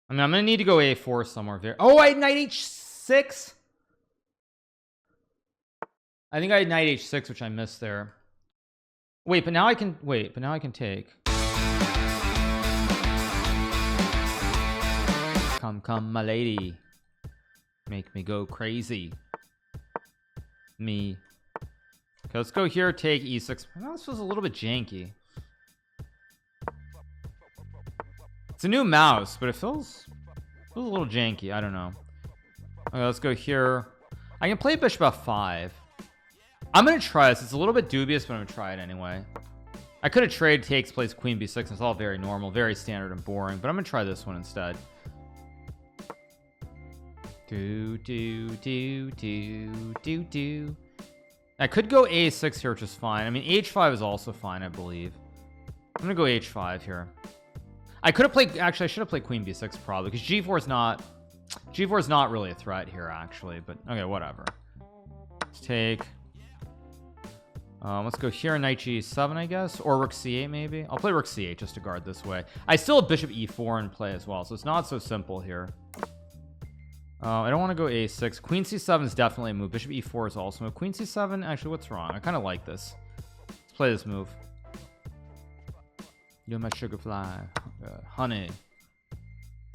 I mean, I'm gonna need to go a4 somewhere there. Oh, I had knight h6. I think I had knight h6, which I missed there. Wait, but now I can take. Come, my lady, make me go crazy. Me. Okay, let's go here. Take e6. Well, this was a little bit janky. It's a new mouse, but it feels a little janky. I don't know. Okay, let's go here. I can play bishop f5. I'm gonna try this. It's a little bit dubious, but I'm gonna try it anyway. I could have traded takes, plays queen b6. It's all very normal, very standard and boring, but I'm gonna try this one instead. Do. I could go a6 here, which is fine. I mean, h5 is also fine, I believe. I'm gonna go h5 here. I could have played, actually I should have played queen b6 probably, because g4 is not really a threat here actually, but okay, whatever. Let's take let's go here, knight g7 I guess, or rook c8 maybe. I'll play rook c8 just to guard this way. I still have bishop e4 in play as well, so it's not so simple here. I don't want to go a6. Queen c7 is definitely a move. Bishop e4 is also a move. Queen c7, actually, what's wrong? I kind of like this. Let's play this move. You're my sugar fly, honey.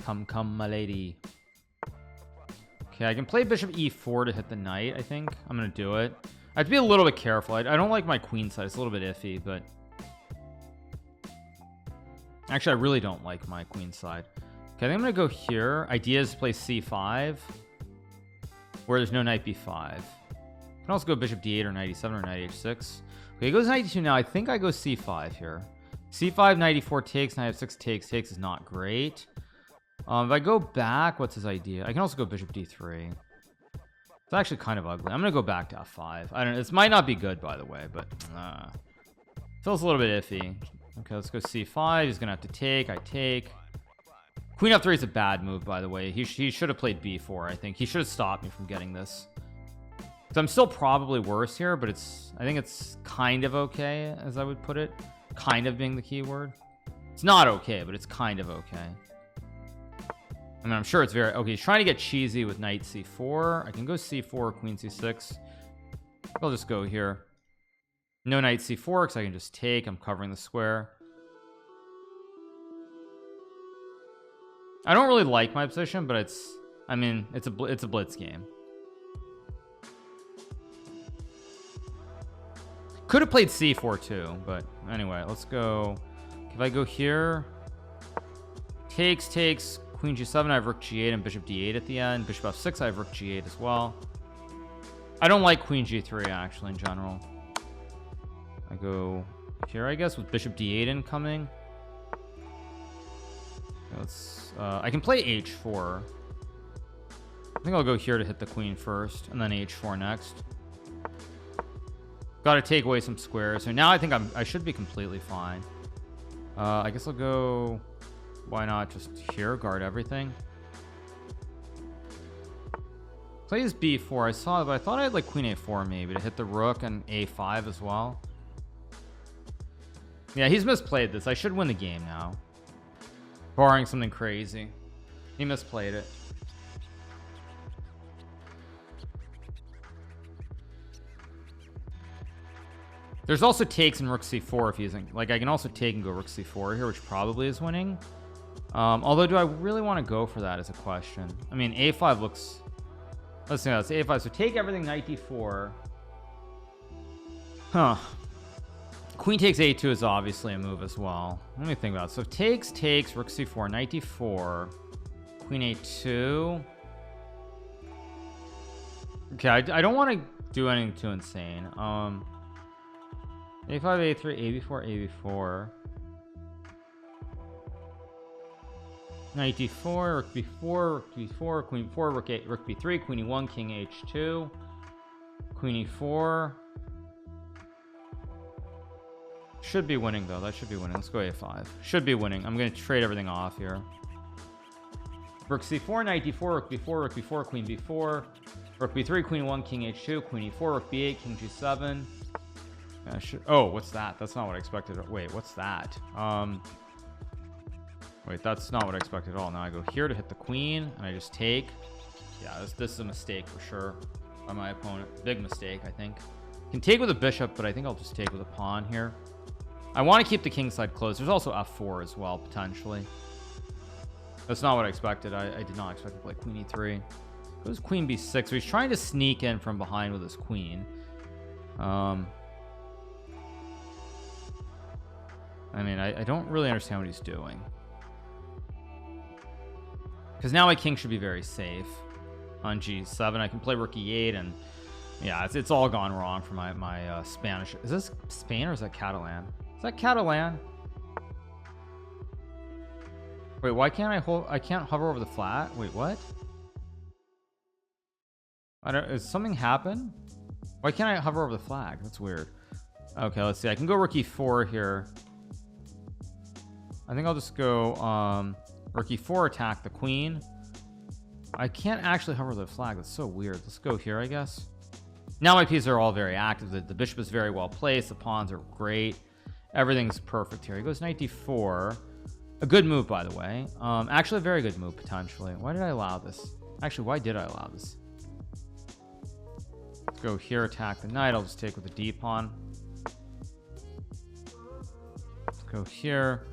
Come, my lady. Okay, I can play bishop e4 to hit the knight. I think I'm gonna do it. I have to be a little bit careful. I don't like my queen side. It's a little bit iffy, but actually, I really don't like my queen side. Okay, I think I'm gonna go here. Idea is to play c5 where there's no knight b5. I can also go bishop d8 or knight e7 or knight h6. Okay, he goes knight e2 now. I think I go c5 here. c5, knight e4 takes, knight f6 takes is not great. If I go back, what's his idea? I can also go bishop d3. It's actually kind of ugly. I'm gonna go back to f5. I don't know, this might not be good by the way, but feels a little bit iffy. Okay, let's go c5. He's gonna have to take. I take. Queen f3 is a bad move, by the way. He should have played b4. I think he should have stopped me from getting this. So I'm still probably worse here, but I think it's kind of okay, as I would put it. Kind of being the key word. It's not okay, but it's kind of okay. I mean, I'm sure it's very okay. He's trying to get cheesy with knight c4. I can go c4, queen c6. I'll just go here. No knight c4 because I can just take. I'm covering the square. I don't really like my position, but I mean, it's a blitz game. Could have played c4 too, but anyway, let's go. If I go here, takes, queen g7, I have rook g8 and bishop d8 at the end. Bishop f6, I have rook g8 as well. I don't like queen g3 actually in general. I go here, I guess, with bishop d8 incoming. Let's I can play h4. I think I'll go here to hit the queen first and then h4 next. Got to take away some squares. So now I think I should be completely fine. I guess I'll go, why not just here, guard everything. Plays b4. I saw it, but I thought I had like queen a4 maybe to hit the rook and a5 as well. Yeah, he's misplayed this. I should win the game now, barring something crazy. He misplayed it. There's also takes in rook c4 if he's like, I can also take and go rook c4 here, which probably is winning. Although do I really want to go for that is a question. I mean, a5 looks, let's see, that's a5. So take everything, knight d4. Huh. Queen takes a2 is obviously a move as well. Let me think about it. So takes, rook c4, knight d4, queen a2. Okay, I don't want to do anything too insane. a5, a3, a4, a4. Knight d4, rook b4, rook b4, queen 4, rook b3, queen e1, king h2, queen e4. Should be winning though. That should be winning. Let's go a5. Should be winning. I'm going to trade everything off here. Rook c4, knight d4, rook b4, queen b4, rook b3, queen 1, king h2, queen e4, rook b8, king g7. Oh, what's that? That's not what I expected. Wait, what's that? Wait, that's not what I expected at all. Now I go here to hit the queen, and I just take. Yeah, this is a mistake for sure by my opponent. Big mistake, I think. Can take with a bishop, but I think I'll just take with a pawn here. I want to keep the king side closed. There's also f4 as well, potentially. That's not what I expected. I did not expect to play queen e3. It was queen b6. So he's trying to sneak in from behind with his queen. I mean, I don't really understand what he's doing. Because now my king should be very safe on g7. I can play rook e8, and yeah, it's all gone wrong for my Spanish. Is this Spain or is that Catalan? Is that Catalan? Wait, why can't I can't hover over the flat? Wait, what? Is something happen? Why can't I hover over the flag? That's weird. Okay, let's see. I can go rook e4 here. I think I'll just go rook e4, attack the queen. I can't actually hover the flag. That's so weird. Let's go here, I guess. Now my pieces are all very active. The bishop is very well placed. The pawns are great. Everything's perfect here. He goes knight d4. A good move, by the way. Actually, a very good move, potentially. Why did I allow this? Actually, why did I allow this? Let's go here, attack the knight. I'll just take with the d pawn. Let's go here.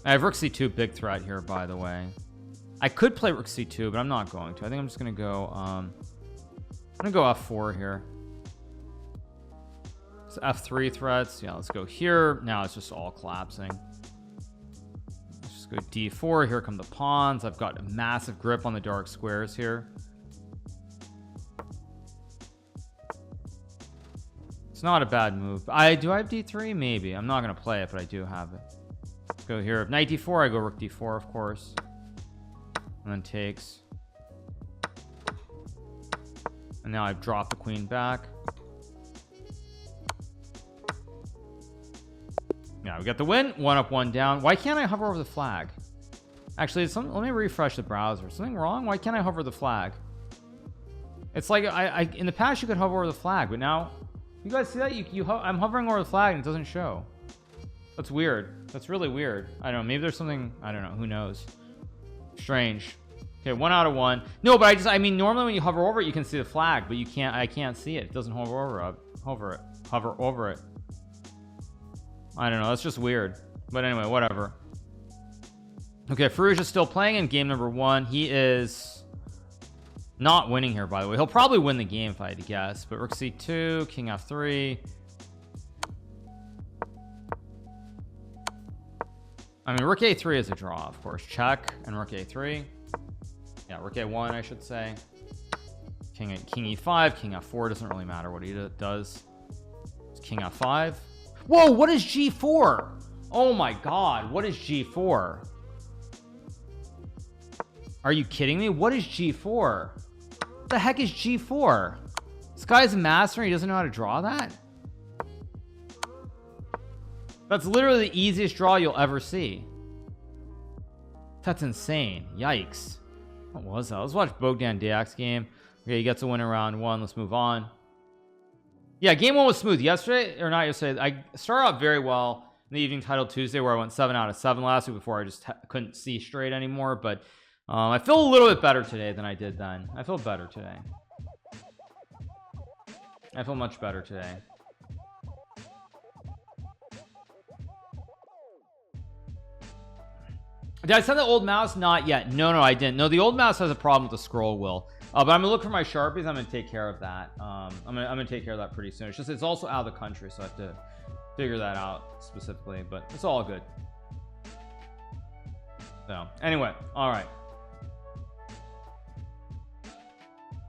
I have rook c2, big threat here, by the way. I could play rook c2, but I'm not going to. I think I'm just gonna go f4 here. So f3 threats. Yeah, let's go here. Now it's just all collapsing. Let's just go d4. Here come the pawns. I've got a massive grip on the dark squares here. It's not a bad move. Do I have d3? Maybe. I'm not gonna play it, but I do have it. Let's go here. If knight d4, I go rook d4, of course. And then takes. And now I've dropped the queen back. Yeah, we got the win. 1 up, 1 down. Why can't I hover over the flag? Actually, let me refresh the browser. Something wrong? Why can't I hover the flag? It's like in the past you could hover over the flag, but now you guys see that I'm hovering over the flag and it doesn't show. That's weird. That's really weird. I don't know. Maybe there's something. I don't know. Who knows? Strange. Okay, 1 out of 1. No, but I mean, normally when you hover over it, you can see the flag, but you can't. I can't see it. It doesn't hover over it. I don't know. That's just weird. But anyway, whatever. Okay, Farouj is still playing in game number 1. He is not winning here, by the way. He'll probably win the game if I had to guess. But rook c2, king f3. I mean, rook a3 is a draw, of course. Check and rook a3. Yeah, rook a1, I should say. King e5, king f4. Doesn't really matter what he does. It's king f5. Whoa, what is g4? Oh my god, what is g4? Are you kidding me? What is g4? What the heck is g4? This guy's a master and he doesn't know how to draw that? That's literally the easiest draw you'll ever see. That's insane. Yikes. What was that? Let's watch Bogdan Diak's game. Okay, he gets a win in round 1. Let's move on. Yeah, game 1 was smooth. Yesterday, or not yesterday, I started out very well in the evening title Tuesday, where I went 7 out of 7 last week before I just couldn't see straight anymore. But I feel a little bit better today than I did then. I feel better today. I feel much better today. Did I send the old mouse? Not yet. No, I didn't. No, the old mouse has a problem with the scroll wheel. But I'm gonna look for my Sharpies. I'm gonna take care of that. I'm gonna take care of that pretty soon. It's just it's also out of the country, so I have to figure that out specifically. But it's all good. So anyway, all right.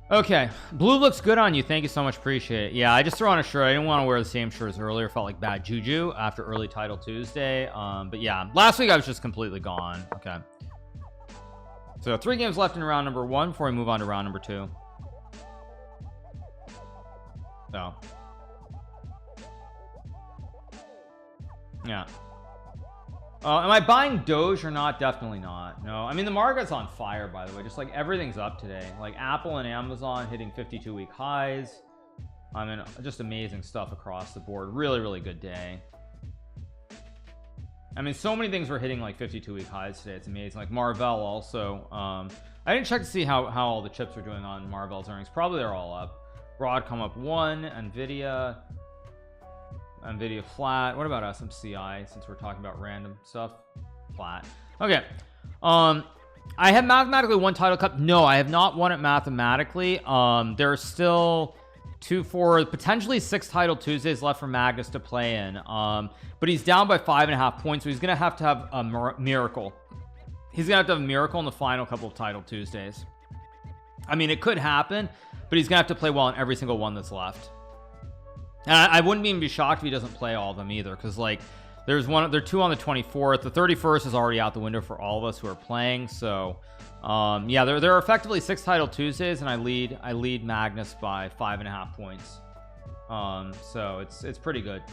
Okay, blue looks good on you. Thank you so much. Appreciate it. Yeah, I just threw on a shirt. I didn't want to wear the same shirt as earlier. Felt like bad juju after early title Tuesday. But yeah, last week I was just completely gone. Okay. So 3 games left in round number 1 before we move on to round number 2. So yeah. Am I buying Doge or not? Definitely not. No, I mean the market's on fire, by the way. Just like everything's up today. Like Apple and Amazon hitting 52-week highs. I mean, just amazing stuff across the board. Really, really good day. I mean, so many things were hitting like 52-week highs today. It's amazing. Like Marvell also. I didn't check to see how all the chips are doing on Marvell's earnings. Probably they're all up. Broadcom up 1. Nvidia flat. What about SMCI, since we're talking about random stuff? Flat. Okay. I have mathematically won Title Cup. No, I have not won it mathematically. There are still 4 potentially 6 Title Tuesdays left for Magnus to play in. But he's down by 5.5 points, so he's gonna have to have a miracle. He's gonna have to have a miracle in the final couple of Title Tuesdays. I mean, it could happen, but he's gonna have to play well in every single one that's left. And I wouldn't even be shocked if he doesn't play all of them either, because like there are 2 on the 24th. The 31st is already out the window for all of us who are playing. So yeah, there are effectively 6 Title Tuesdays, and I lead Magnus by 5.5 points. So it's pretty good,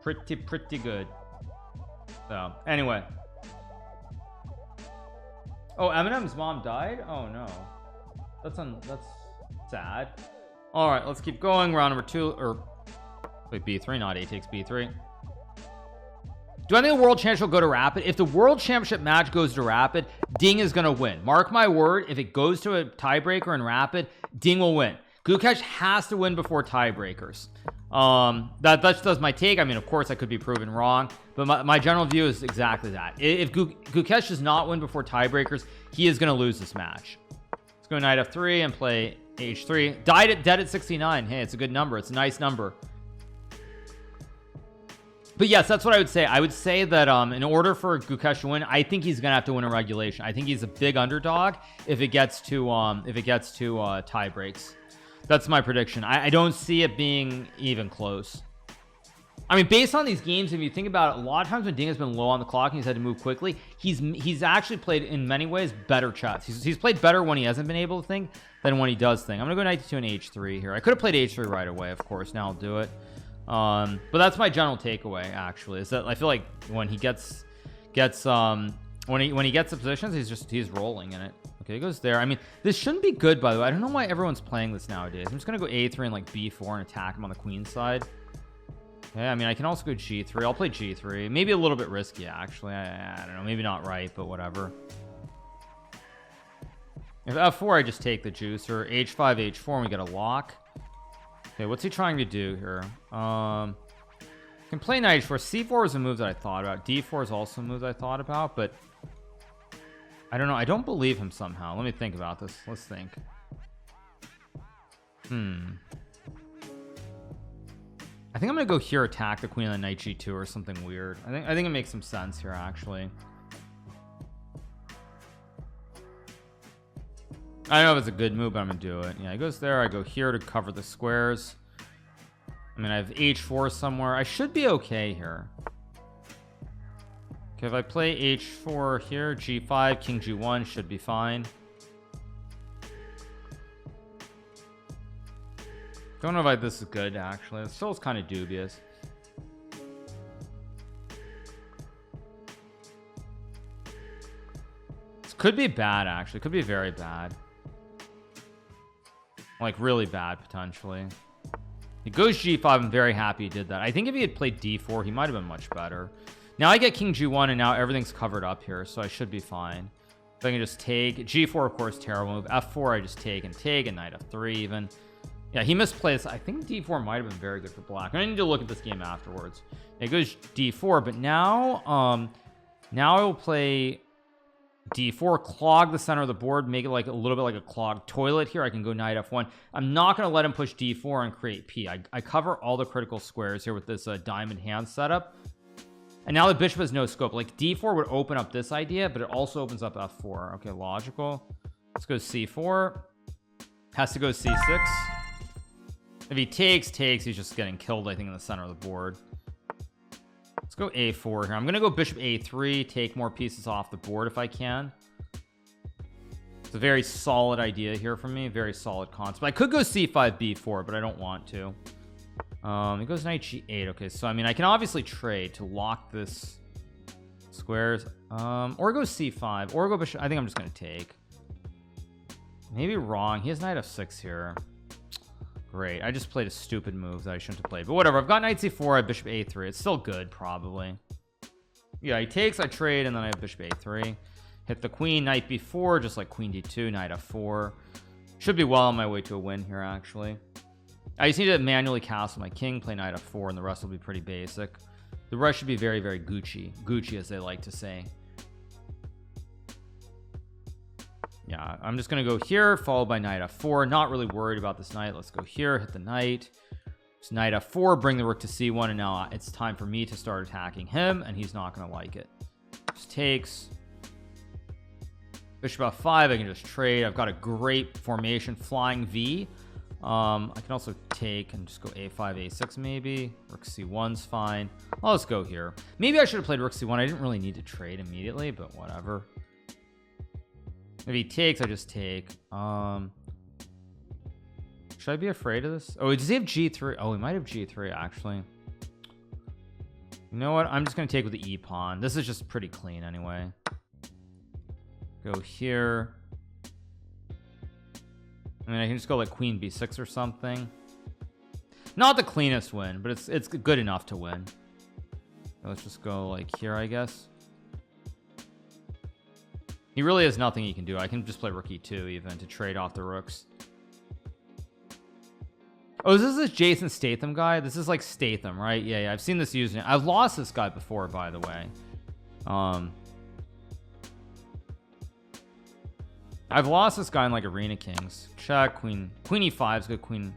pretty good. So anyway, oh, Eminem's mom died. Oh no, that's sad. All right, let's keep going. Round number 2, or wait, B3, not A takes B3. Do I think the world championship will go to Rapid? If the world championship match goes to Rapid, Ding is going to win. Mark my word, if it goes to a tiebreaker in Rapid, Ding will win. Gukesh has to win before tiebreakers. That's my take. I mean, of course I could be proven wrong, but my general view is exactly that. If Gukesh does not win before tiebreakers, he is going to lose this match. Let's go knight f3 and play h3. Dead at 69. Hey, it's a good number. It's a nice number. But yes, that's what I would say. I would say that in order for Gukesh to win, I think he's gonna have to win a regulation. I think he's a big underdog if it gets to tie breaks. That's my prediction. I don't see it being even close. I mean, based on these games, if you think about it, a lot of times when Ding has been low on the clock and he's had to move quickly, he's actually played in many ways better chess. He's played better when he hasn't been able to think than when he does think. I'm gonna go knight to 2 and h3 here. I could have played h3 right away, of course. Now I'll do it. But that's my general takeaway, actually, is that I feel like when he gets when he gets the positions, he's rolling in it. Okay, he goes there. I mean, this shouldn't be good, by the way. I don't know why everyone's playing this nowadays. I'm just gonna go a3 and like b4 and attack him on the queen side. Okay, I mean, I can also go g3. I'll play g3. Maybe a little bit risky, actually. I don't know, maybe not right, but whatever. If f4, I just take the juicer. h5, h4, and we get a lock. Okay, what's he trying to do here? Can play knight h4. c4 is a move that I thought about. d4 is also a move that I thought about, but I don't know. I don't believe him somehow. Let me think about this. Let's think. I think I'm gonna go here, attack the queen on knight g2 or something weird. I think it makes some sense here, actually. I don't know if it's a good move, but I'm gonna do it. Yeah, he goes there. I go here to cover the squares. I mean, I have h4 somewhere. I should be okay here. Okay, if I play h4 here, g5, king g1 should be fine. Don't know if this is good, actually. It still is kind of dubious. This could be bad, actually. Could be very bad. Like really bad, potentially. He goes g5. I'm very happy he did that. I think if he had played d4, he might have been much better. Now I get king g1, and now everything's covered up here, so I should be fine. So I can just take g4, of course, terrible move. f4, I just take, and knight f3 even. Yeah, he misplays. I think d4 might have been very good for black. I need to look at this game afterwards. It goes d4, but now now I will play d4, clog the center of the board, make it like a little bit like a clogged toilet here. I can go knight f1. I'm not going to let him push d4 and create p. I cover all the critical squares here with this diamond hand setup. And now the bishop has no scope. Like d4 would open up this idea, but it also opens up f4. Okay, logical. Let's go c4. Has to go c6. If he takes, he's just getting killed, I think, in the center of the board. Let's go a4 here. I'm going to go bishop a3, take more pieces off the board if I can. It's a very solid idea here for me. Very solid concept. I could go c5, b4, but I don't want to. He goes knight g8. Okay, so, I mean, I can obviously trade to lock this squares. Or go c5, or go bishop. I think I'm just going to take. Maybe wrong. He has knight f6 here. Great. I just played a stupid move that I shouldn't have played, but whatever. I've got knight c4, I have bishop a3. It's still good, probably. Yeah, he takes, I trade, and then I have bishop a3. Hit the queen, knight b4, just like queen d2, knight f4. Should be well on my way to a win here, actually. I just need to manually castle my king, play knight f4, and the rest will be pretty basic. The rest should be very, very Gucci, as they like to say. Yeah, I'm just gonna go here, followed by knight f4. Not really worried about this knight. Let's go here, hit the knight. It's knight f4, bring the rook to c1, and now it's time for me to start attacking him, and he's not gonna like it. Just takes. Bishop f5, I can just trade. I've got a great formation, flying V. I can also take and just go a5, a6 maybe. Rook c1's fine. I'll just go here. Maybe I should have played rook c1. I didn't really need to trade immediately, but whatever. If he takes, I just take. Should I be afraid of this? Oh, does he have g3? Oh, he might have g3 actually. You know what? I'm just gonna take with the e pawn. This is just pretty clean anyway. Go here. I mean, I can just go like queen b6 or something. Not the cleanest win, but it's good enough to win. Let's just go like here, I guess. He really has nothing he can do. I can just play rook e2 even to trade off the rooks. Oh, is this Jason Statham guy? This is like Statham, right? Yeah, I've seen this using it. I've lost this guy before, by the way. I've lost this guy in like Arena Kings. Check, queen e5 is good. Queen,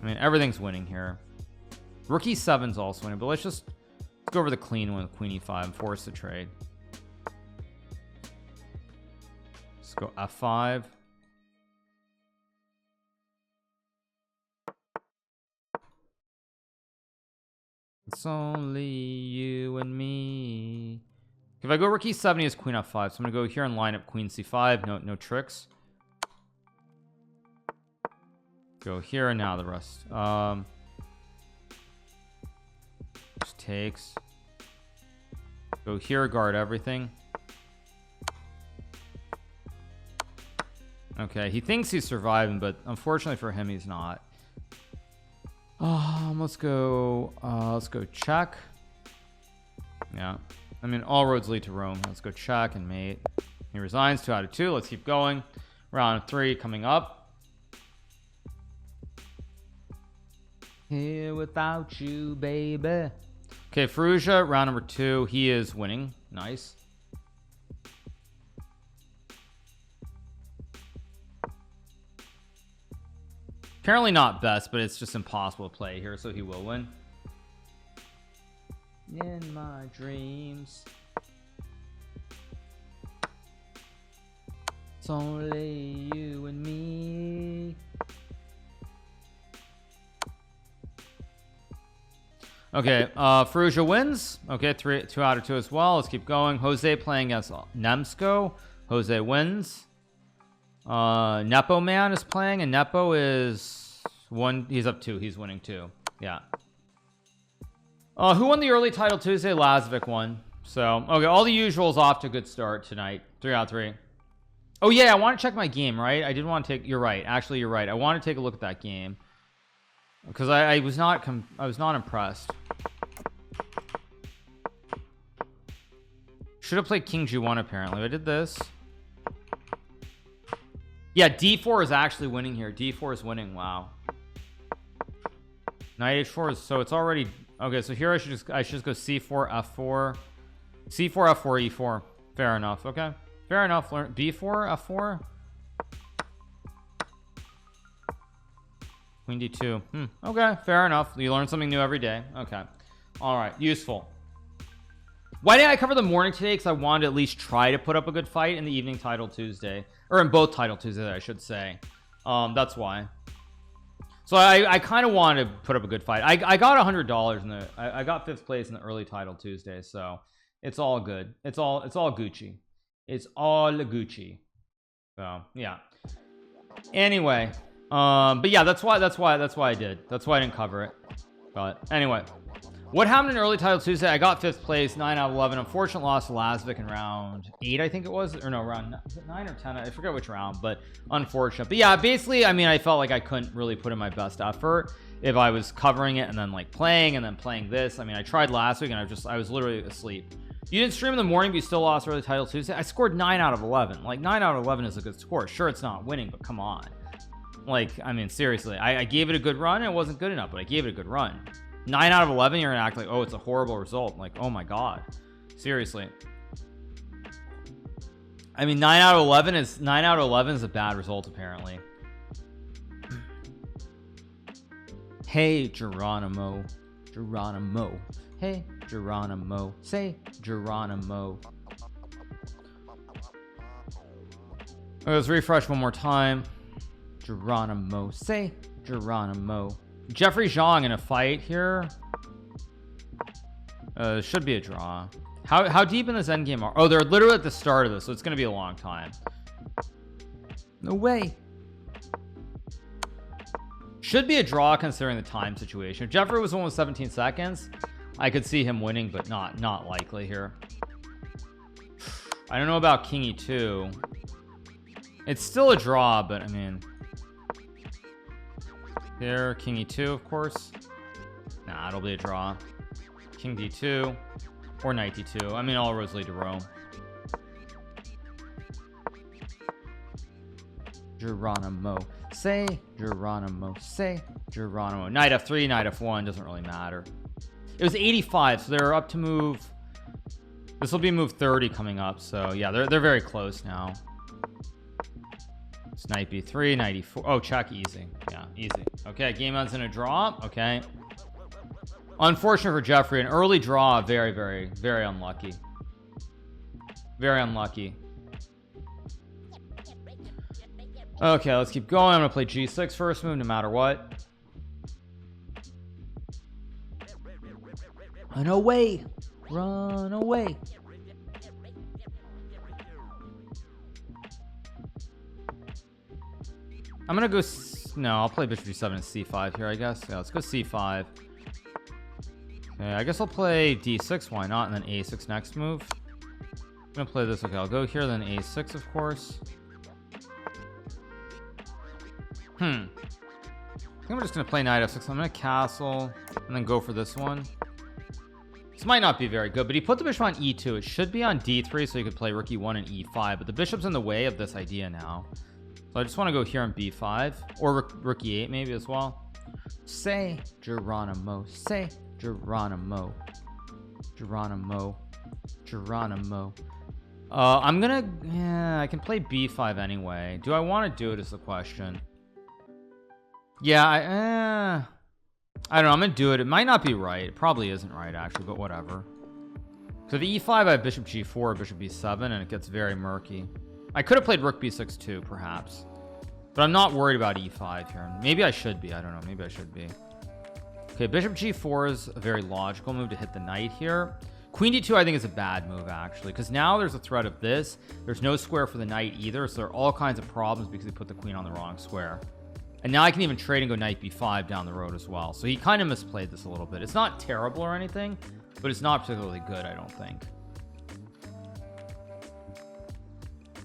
I mean, everything's winning here. Rook e7's also winning, but let's go over the clean one with queen e5 and force the trade. Let's go f5. It's only you and me. If I go rook e7, he has queen f5, so I'm gonna go here and line up queen c5. No tricks. Go here and now the rest. Just takes. Go here, guard everything. Okay, he thinks he's surviving, but unfortunately for him, he's not. Let's go check. Yeah, I mean, all roads lead to Rome. Let's go check and mate. He resigns, 2 out of 2. Let's keep going. Round 3 coming up. Here without you, baby. Okay, Ferrugia, round number 2. He is winning. Nice. Apparently not best, but it's just impossible to play here, so he will win. In my dreams, it's only you and me. Okay, Ferrugia wins. Okay, 2 out of 2 as well. Let's keep going. Jose playing against Nemsko. Jose wins. Nepo Man is playing, and Nepo is 1. He's up 2. He's winning 2. Yeah. Who won the early title Tuesday? Lazovic won. So, okay, all the usuals off to a good start tonight. 3 out of 3. Oh yeah, I want to check my game, right? I did want to take. You're right. Actually, you're right. I want to take a look at that game because I was not impressed. Should have played King G1 apparently. I did this. Yeah, D4 is actually winning here. D4 is winning. Wow. Knight H4 is, so it's already okay. So here I should just go C4 F4, C4 F4 E4. Fair enough. Okay, fair enough. Learn B4 F4. Queen D2. Okay, fair enough. You learn something new every day. Okay, all right, useful. Why didn't I cover the morning today? Because I wanted to at least try to put up a good fight in the evening title Tuesday, or in both title Tuesdays, I should say. That's why. So I kind of wanted to put up a good fight. I got $100 in the. I got 5th place in the early title Tuesday, so it's all good. It's all Gucci. It's all Gucci. So yeah. Anyway, but yeah, that's why I did. That's why I didn't cover it. But anyway. What happened in early title Tuesday? I got 5th place, 9 out of 11. Unfortunate loss to Lasvik in round 8, I think it was, or no, round, was it 9 or 10? I forget which round, but unfortunate. But yeah, basically, I mean, I felt like I couldn't really put in my best effort if I was covering it and then like playing and then playing this. I mean, I tried last week and I was literally asleep. You didn't stream in the morning, but you still lost early title Tuesday. I scored 9 out of 11. Like 9 out of 11 is a good score. Sure, it's not winning, but come on. Like, I mean, seriously, I gave it a good run. It wasn't good enough, but I gave it a good run. 9 out of 11, you're gonna act like, oh, it's a horrible result. Like, oh my god, seriously. I mean, 9 out of 11 is a bad result apparently. Hey Geronimo, hey Geronimo, say Geronimo. Let's refresh one more time. Geronimo, say Geronimo. Jeffrey Zhang in a fight here. Should be a draw. How deep in this end game are? Oh, they're literally at the start of this, so it's gonna be a long time. No way. Should be a draw considering the time situation. If Jeffrey was almost 17 seconds, I could see him winning, but not likely here. I don't know about King E2. It's still a draw, but I mean, here, King E2, of course. Nah, it'll be a draw. King D2 or Knight D2. I mean, all roads lead to Rome. Geronimo, say Geronimo, say Geronimo. Knight F3, Knight F1, doesn't really matter. It was 85, so they're up to move. This will be move 30 coming up, so yeah, they're very close now. It's Knight B3, Knight E4. Oh, check, easy. Yeah, easy. Okay, game ends in a draw. Okay. Unfortunate for Jeffrey, an early draw. Very, very, very unlucky. Very unlucky. Okay, let's keep going. I'm gonna play G6 first move, no matter what. Run away, run away. I'm gonna go. No, I'll play Bishop G7 and C5 here, I guess. Yeah, let's go C5. Okay, I guess I'll play D6. Why not? And then A6 next move. I'm gonna play this. Okay, I'll go here, then A6, of course. I think I'm just gonna play Knight F6. I'm gonna castle and then go for this one. This might not be very good, but he put the bishop on E2. It should be on D3, so you could play rook E1 and E5. But the bishop's in the way of this idea now. So I just want to go here on B5 or rook E8 maybe as well. Say Geronimo, say Geronimo, Geronimo, Geronimo. I'm gonna, yeah, I can play B5 anyway. Do I want to do it is the question. Yeah, I don't know. I'm gonna do it. It might not be right. It probably isn't right actually, but whatever. So the E5, I have bishop G4, bishop B7, and it gets very murky. I could have played rook B6 too, perhaps, but I'm not worried about E5 here. Maybe I should be. I don't know. Maybe I should be. Okay, bishop G4 is a very logical move to hit the knight here. Queen D2 I think is a bad move actually, because now there's a threat of this. There's no square for the knight either, so there are all kinds of problems because he put the queen on the wrong square. And now I can even trade and go knight B5 down the road as well. So he kind of misplayed this a little bit. It's not terrible or anything, but it's not particularly good, I don't think.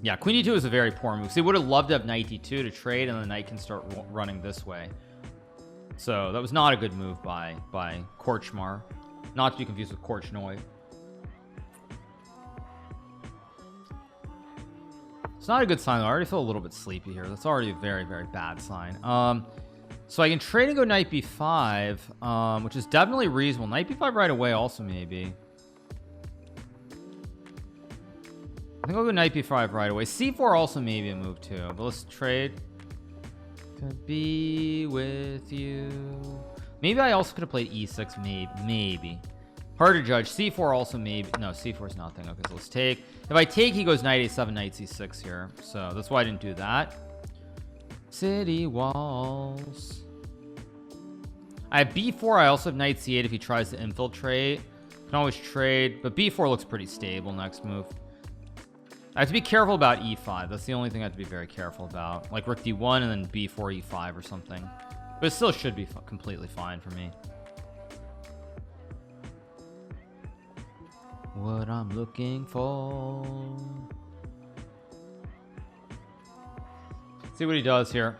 Yeah, queen D2 is a very poor move. So he would have loved to have knight D2 to trade, and the knight can start running this way. So that was not a good move by Korchmar. Not to be confused with Korchnoi. It's not a good sign though. I already feel a little bit sleepy here. That's already a very, very bad sign. So I can trade and go knight B5, which is definitely reasonable. Knight B5 right away also maybe. I think I'll go knight B5 right away. C4 also maybe a move too, but let's trade. To be with you. Maybe I also could have played E6, maybe. Hard to judge. C4 also maybe. No, C4 is nothing. Okay, so let's take. If I take, he goes knight A7, knight C6 here. So that's why I didn't do that. City walls. I have B4. I also have knight C8 if he tries to infiltrate. Can always trade, but B4 looks pretty stable next move. I have to be careful about E5. That's the only thing I have to be very careful about. Like rook D1 and then B4 E5 or something. But it still should be completely fine for me. what I'm looking for. See what he does here.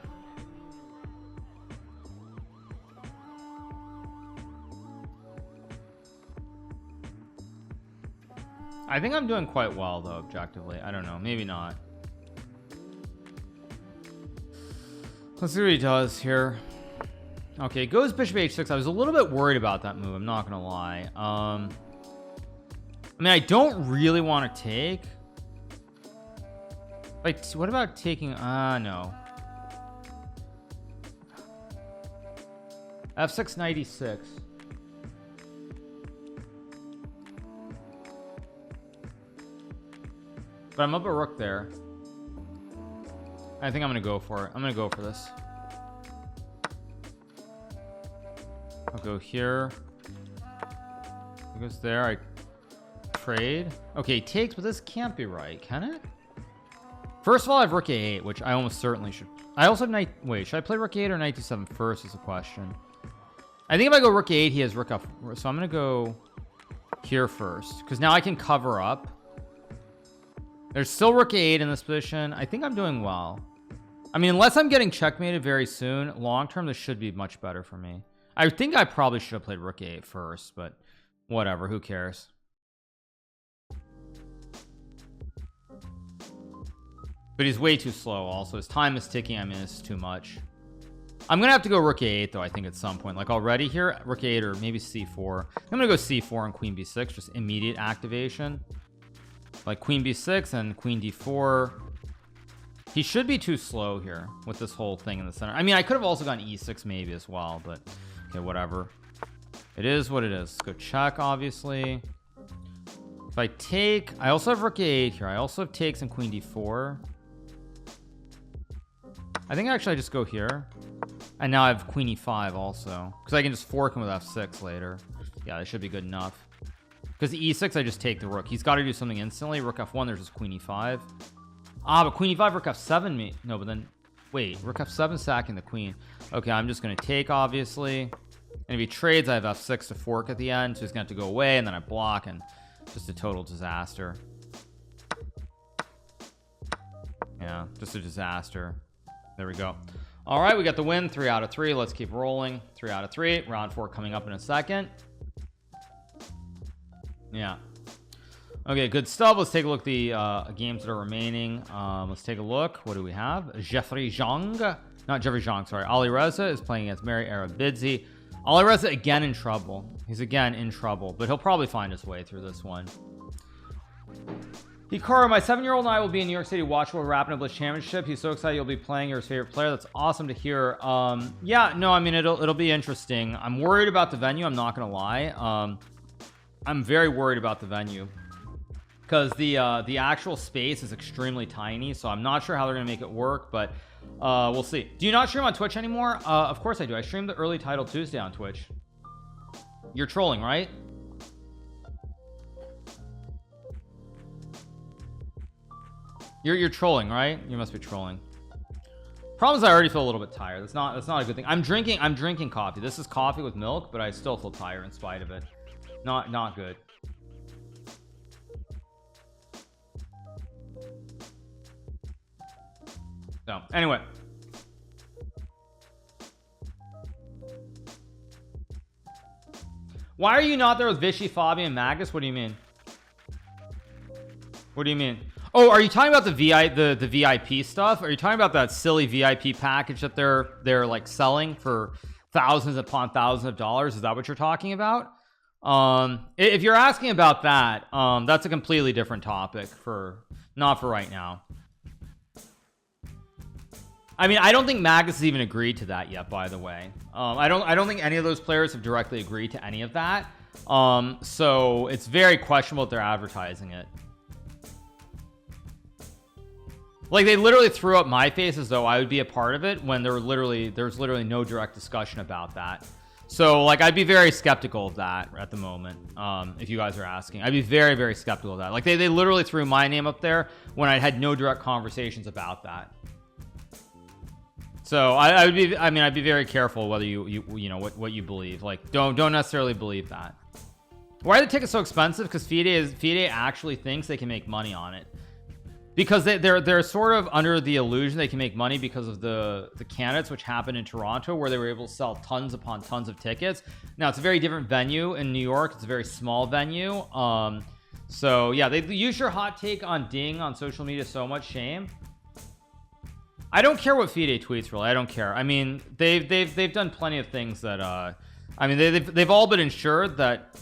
I think I'm doing quite well though, objectively. I don't know, maybe not. Let's see what he does here. Okay, goes bishop h6. I was a little bit worried about that move, I'm not gonna lie. I mean, I don't really want to take. Like, what about taking? No. f6 knight e6. But I'm up a rook there. I think I'm gonna go for it. I'm gonna go for this. I'll go here. It goes there. I trade. Okay, takes, but this can't be right, can it? First of all, I have rook a8, which I almost certainly should. I also have knight. Wait, should I play rook a8 or knight d7 first? Is the question. I think if I go rook a8, he has rook f. So I'm gonna go here first because now I can cover up. There's still rook a8 in this position. I think I'm doing well. I mean, unless I'm getting checkmated very soon, long term, this should be much better for me. I think I probably should have played rook a8 first, but whatever, who cares? But he's way too slow also. His time is ticking. I mean, this is too much. I'm gonna have to go rook a8 though, I think at some point. Like already here, rook a8 or maybe c4. I'm gonna go c4 and queen b6, just immediate activation. Like queen b6 and queen d4. He should be too slow here with this whole thing in the center. I mean, I could have also gone e6 maybe as well, but okay, whatever. It is what it is. Let's go check, obviously. If I take, I also have rook a8 here. I also have takes and queen d4. I think actually I just go here. And now I have queen e5 also, because I can just fork him with f6 later. Yeah, that should be good enough. Because e6, I just take the rook. He's got to do something instantly. Rook f1, there's just queen e5. Ah, but queen e5, rook f7 me. No, but then, wait, rook f7 sacking the queen. Okay, I'm just going to take, obviously. And if he trades, I have f6 to fork at the end. So he's going to have to go away, and then I block, and just a total disaster. Yeah, just a disaster. There we go. All right, we got the win. 3 out of 3. Let's keep rolling. 3 out of 3. Round 4 coming up in a second. Yeah. Okay, good stuff. Let's take a look at the games that are remaining. Let's take a look. What do we have? Jeffrey Zhang. Not Jeffrey Zhang, sorry. Ali Reza is playing against Mary Arabidze. Ali Reza again in trouble. He's again in trouble, but he'll probably find his way through this one. Hikaru, my 7-year-old and I will be in New York City watching World Rapid Blitz Championship. He's so excited you'll be playing your favorite player. That's awesome to hear. Yeah, no, I mean, it'll be interesting. I'm worried about the venue. I'm not going to lie. I'm very worried about the venue because the actual space is extremely tiny. So I'm not sure how they're going to make it work, but we'll see. Do you not stream on Twitch anymore? Of course I do. I streamed the early title Tuesday on Twitch. You're trolling, right? You're trolling, right? You must be trolling. Problem is I already feel a little bit tired. That's not a good thing. I'm drinking coffee. This is coffee with milk, but I still feel tired in spite of it. Not good. So anyway, why are you not there with Vichy, Fabian, and Magus? What do you mean? What do you mean? Oh, are you talking about the VIP stuff? Are you talking about that silly VIP package that they're like selling for thousands upon thousands of dollars? Is that what you're talking about? If you're asking about that, that's a completely different topic not for right now. I mean, I don't think Magus has even agreed to that yet, by the way. I don't think any of those players have directly agreed to any of that. So it's very questionable that they're advertising it. Like they literally threw up my face as though I would be a part of it when there's literally no direct discussion about that. So like I'd be very skeptical of that at the moment. If you guys are asking, I'd be very, very skeptical of that. Like they literally threw my name up there when I had no direct conversations about that. So I'd be very careful whether you know what you believe. Like don't necessarily believe that. Why are the tickets so expensive? Because FIDE actually thinks they can make money on it, because they're sort of under the illusion they can make money because of the candidates, which happened in Toronto, where they were able to sell tons upon tons of tickets. Now it's a very different venue in New York. It's a very small venue. So yeah, they use your hot take on Ding on social media so much. Shame. I don't care what FIDE tweets, really. I don't care. I mean, they've done plenty of things that I mean, they've all been ensured that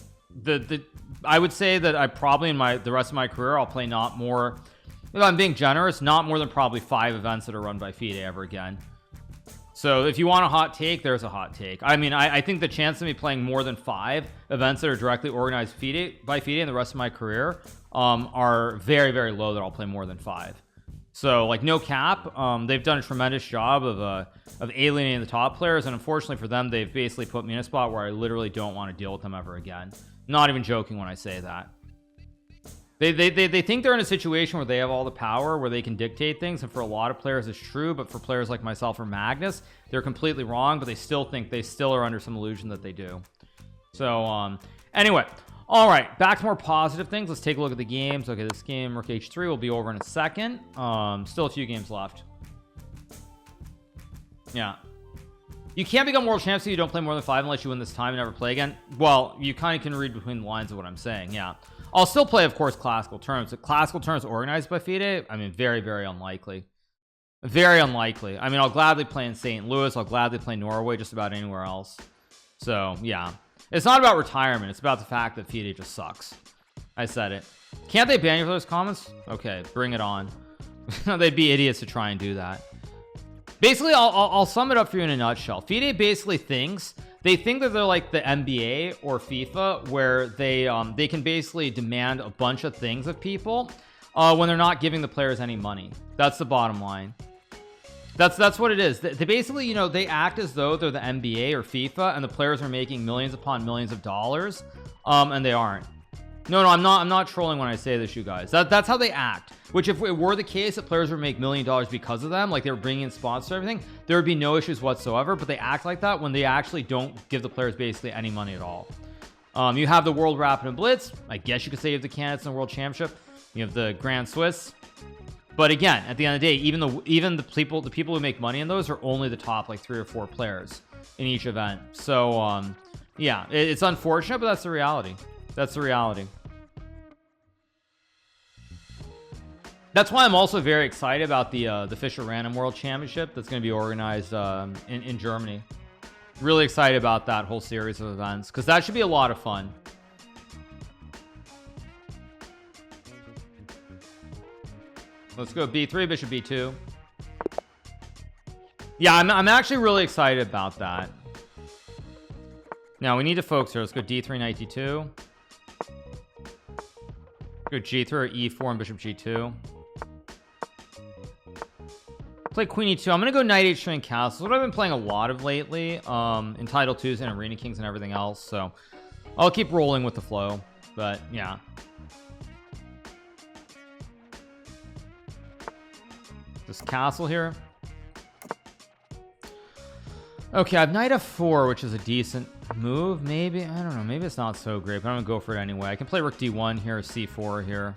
I would say that I probably in the rest of my career I'll play not more, if I'm being generous, not more than probably 5 events that are run by FIDE ever again. So if you want a hot take, there's a hot take. I mean, I think the chance of me playing more than 5 events that are directly organized by FIDE in the rest of my career are very, very low that I'll play more than 5. So like, no cap. They've done a tremendous job of alienating the top players, and unfortunately for them, they've basically put me in a spot where I literally don't want to deal with them ever again. Not even joking when I say that. They think they're in a situation where they have all the power, where they can dictate things, and for a lot of players it's true, but for players like myself or Magnus, they're completely wrong, but they still think they still are under some illusion that they do. So anyway, all right, back to more positive things. Let's take a look at the games. Okay, this game, Rook H3, will be over in a second. Still a few games left. Yeah, you can't become world champs if you don't play more than 5 unless you win this time and never play again. Well, you kind of can read between the lines of what I'm saying. Yeah, I'll still play, of course, classical tournaments. Classical tournaments organized by FIDE, I mean, very, very unlikely. Very unlikely. I mean, I'll gladly play in St. Louis. I'll gladly play Norway, just about anywhere else. So yeah, it's not about retirement. It's about the fact that FIDE just sucks. I said it. Can't they ban you for those comments? Okay, bring it on. They'd be idiots to try and do that. Basically, I'll sum it up for you in a nutshell. FIDE basically thinks they think that they're like the NBA or FIFA, where they can basically demand a bunch of things of people when they're not giving the players any money. That's the bottom line. That's what it is. They basically, you know, they act as though they're the NBA or FIFA, and the players are making millions upon millions of dollars, and they aren't. No, I'm not trolling when I say this, you guys. That's how they act. Which, if it were the case that players would make $1 million because of them, like they were bringing in sponsors and everything, there would be no issues whatsoever. But they act like that when they actually don't give the players basically any money at all. You have the World Rapid and Blitz. I guess you could say you have the candidates in the World Championship. You have the Grand Swiss. But again, at the end of the day, even the people who make money in those are only the top like 3 or 4 players in each event. So yeah, it's unfortunate, but that's the reality. That's the reality. That's why I'm also very excited about the Fisher Random World Championship that's going to be organized in Germany. Really excited about that whole series of events, because that should be a lot of fun. Let's go B3, bishop B2. Yeah, I'm actually really excited about that. Now we need to focus here. Let's go D3, knight D2. Go G3 or E4 and bishop G2. Play queen E2. I'm gonna go knight H3 and castles. What I've been playing a lot of lately, in Title 2s and Arena Kings and everything else. So I'll keep rolling with the flow. But yeah. This castle here. Okay, I have knight F4, which is a decent move. Maybe, I don't know. Maybe it's not so great, but I'm gonna go for it anyway. I can play rook D1 here, C4 here.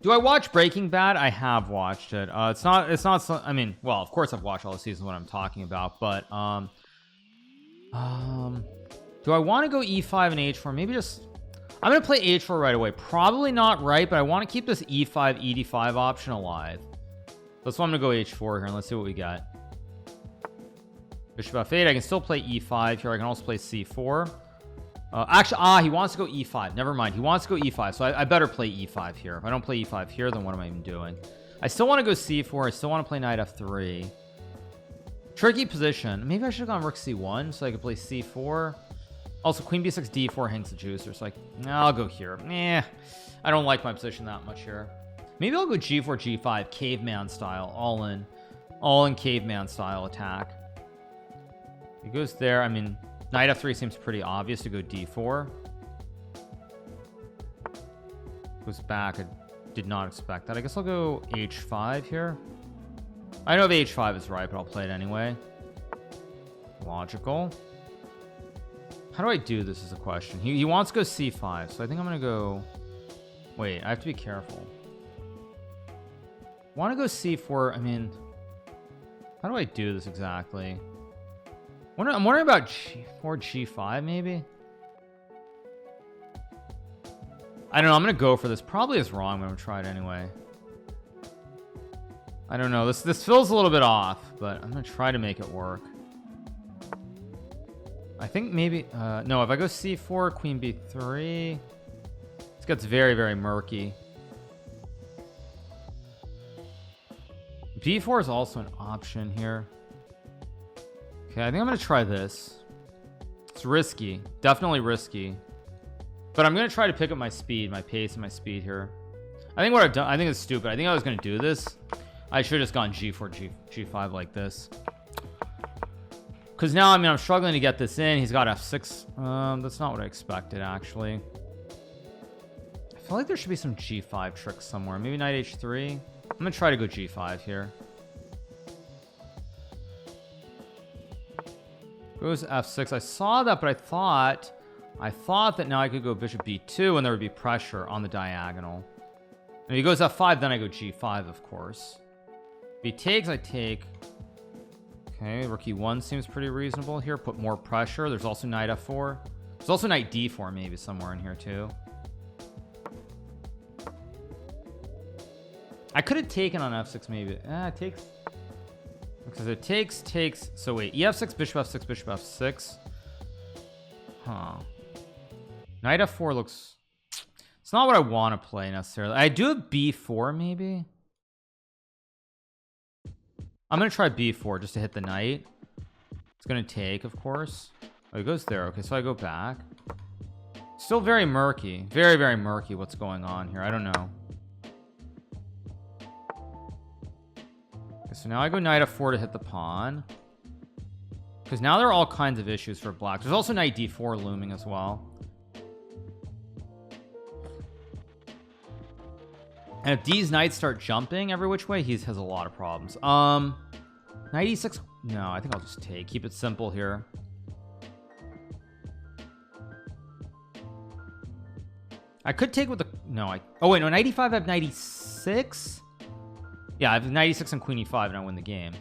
Do I watch Breaking Bad? I have watched it. It's not I mean, well, of course I've watched all the seasons, what I'm talking about, but do I want to go E5 and H4? Maybe just, I'm gonna play H4 right away. Probably not right, but I want to keep this E5 ED5 option alive. That's why I'm gonna go H4 here, and let's see what we got. Bishop F8. I can still play E5 here. I can also play C4. Actually, he wants to go E5. Never mind. He wants to go E5, so I better play E5 here. If I don't play E5 here, then what am I even doing? I still want to go C4. I still want to play knight F3. Tricky position. Maybe I should have gone rook C1 so I could play C4. Also, queen B6 D4 hangs the juicer, so I'll go here. I don't like my position that much here. Maybe I'll go G4 G5 caveman style, all in caveman style attack. It goes there. I mean, knight F3 seems pretty obvious to go D4. Goes back. I did not expect that. I guess I'll go H5 here. I know if h5 is right, but I'll play it anyway. Logical. How do I do this is a question. He wants to go c5, so I think I'm gonna go. Wait, I have to be careful. Want to go c4? I mean, how do I do this exactly? I'm wondering about g4, g5 maybe. I don't know. I'm gonna go for this. Probably is wrong, but I'm gonna try it anyway. I don't know. This feels a little bit off, but I'm gonna try to make it work. I think maybe no. If I go c4, queen b3, this gets very, very murky. b4 is also an option here. Okay, I think I'm gonna try this. It's risky, definitely risky, but I'm gonna try to pick up my speed, my pace, and my speed here. I think what I've done, I think it's stupid. I think I was gonna do this. I should have just gone g4, g5 like this. Because now, I mean, I'm struggling to get this in. He's got f6. That's not what I expected, actually. I feel like there should be some g5 tricks somewhere. Maybe knight h3. I'm gonna try to go g5 here. Goes f6. I saw that, but I thought that now I could go bishop b2 and there would be pressure on the diagonal. If he goes f5, then I go g5, of course. If he takes, I take. Okay, rook e1 seems pretty reasonable here. Put more pressure. There's also knight f4. There's also knight d4 maybe somewhere in here too. I could have taken on f6 maybe. It takes. Because it takes. So wait, ef6, bishop f6, bishop f6. Huh. Knight f4 looks. It's not what I want to play necessarily. I do have b4 maybe. I'm going to try b4 just to hit the knight. It's going to take, of course. Oh, he goes there. Okay, so I go back. Still very murky. Very, very murky what's going on here. I don't know. Okay, so now I go knight f4 to hit the pawn. Because now there are all kinds of issues for black. There's also knight d4 looming as well. And if these knights start jumping every which way, he has a lot of problems. Knight e6. No, I think I'll just take. Keep it simple here. I could take with the. No, oh wait, no. Knight e5. I have knight e6. Yeah, I have knight e6 and queen e5, and I win the game.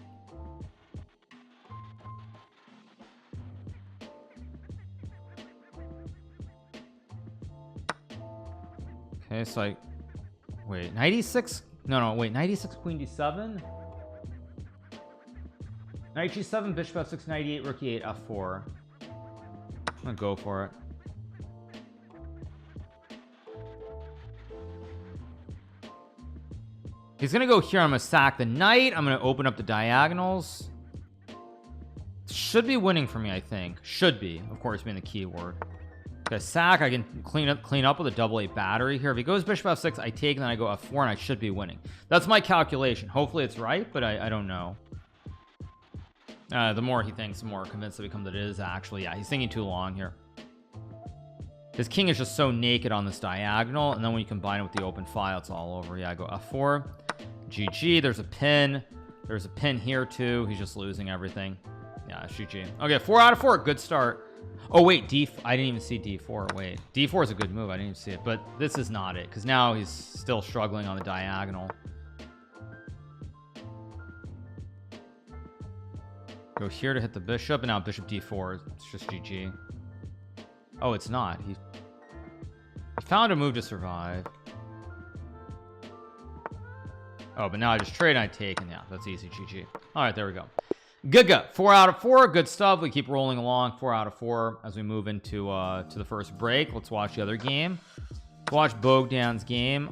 Okay, so I. Wait, knight e6? No, wait, knight e6, queen d7? Knight g7, bishop f6, knight e8, rook e8, f4. I'm gonna go for it. He's gonna go here. I'm gonna sack the knight. I'm gonna open up the diagonals. Should be winning for me, I think. Should be, of course, being the key word. Okay, sack. I can clean up with a double-8 battery here. If he goes bishop f6, I take, and then I go f4, and I should be winning. That's my calculation. Hopefully it's right, but I don't know. The more he thinks, the more convinced I become that it is actually. Yeah, he's thinking too long here. His king is just so naked on this diagonal, and then when you combine it with the open file, it's all over. Yeah, I go f4. GG. There's a pin. There's a pin here too. He's just losing everything. Yeah, GG. Okay, 4 out of 4. Good start. Oh wait, I didn't even see d4. Wait, d4 is a good move. I didn't even see it, but this is not it because now he's still struggling on the diagonal. Go here to hit the bishop, and now bishop d4. It's just GG. Oh, it's not. He found a move to survive. Oh, but now I just trade and I take, and yeah, that's easy. GG. All right, there we go. Good. 4 out of 4. Good stuff. We keep rolling along. 4 out of 4 as we move into to the first break. Let's watch the other game. Let's watch Bogdan's game.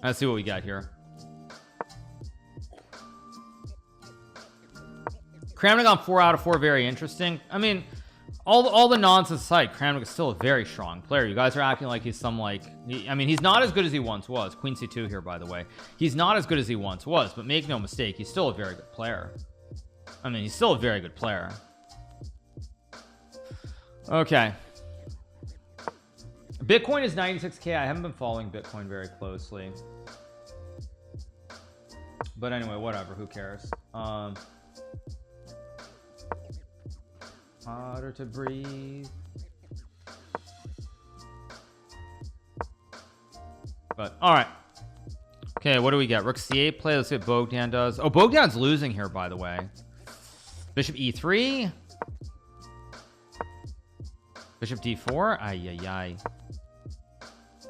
Let's see what we got here. Kramnik on 4 out of 4. Very interesting. I mean, all the nonsense aside, Kramnik is still a very strong player. You guys are acting like he's some I mean, he's not as good as he once was. Queen c2 here, by the way. He's not as good as he once was, but make no mistake, he's still a very good player. I mean, he's still a very good player. Okay. Bitcoin is 96K. I haven't been following Bitcoin very closely. But anyway, whatever, who cares? Harder to breathe. But all right. Okay, what do we get? Rook c8 play. Let's see what Bogdan does. Oh, Bogdan's losing here, by the way. Bishop e3. Bishop d4. Ay, ay, ay.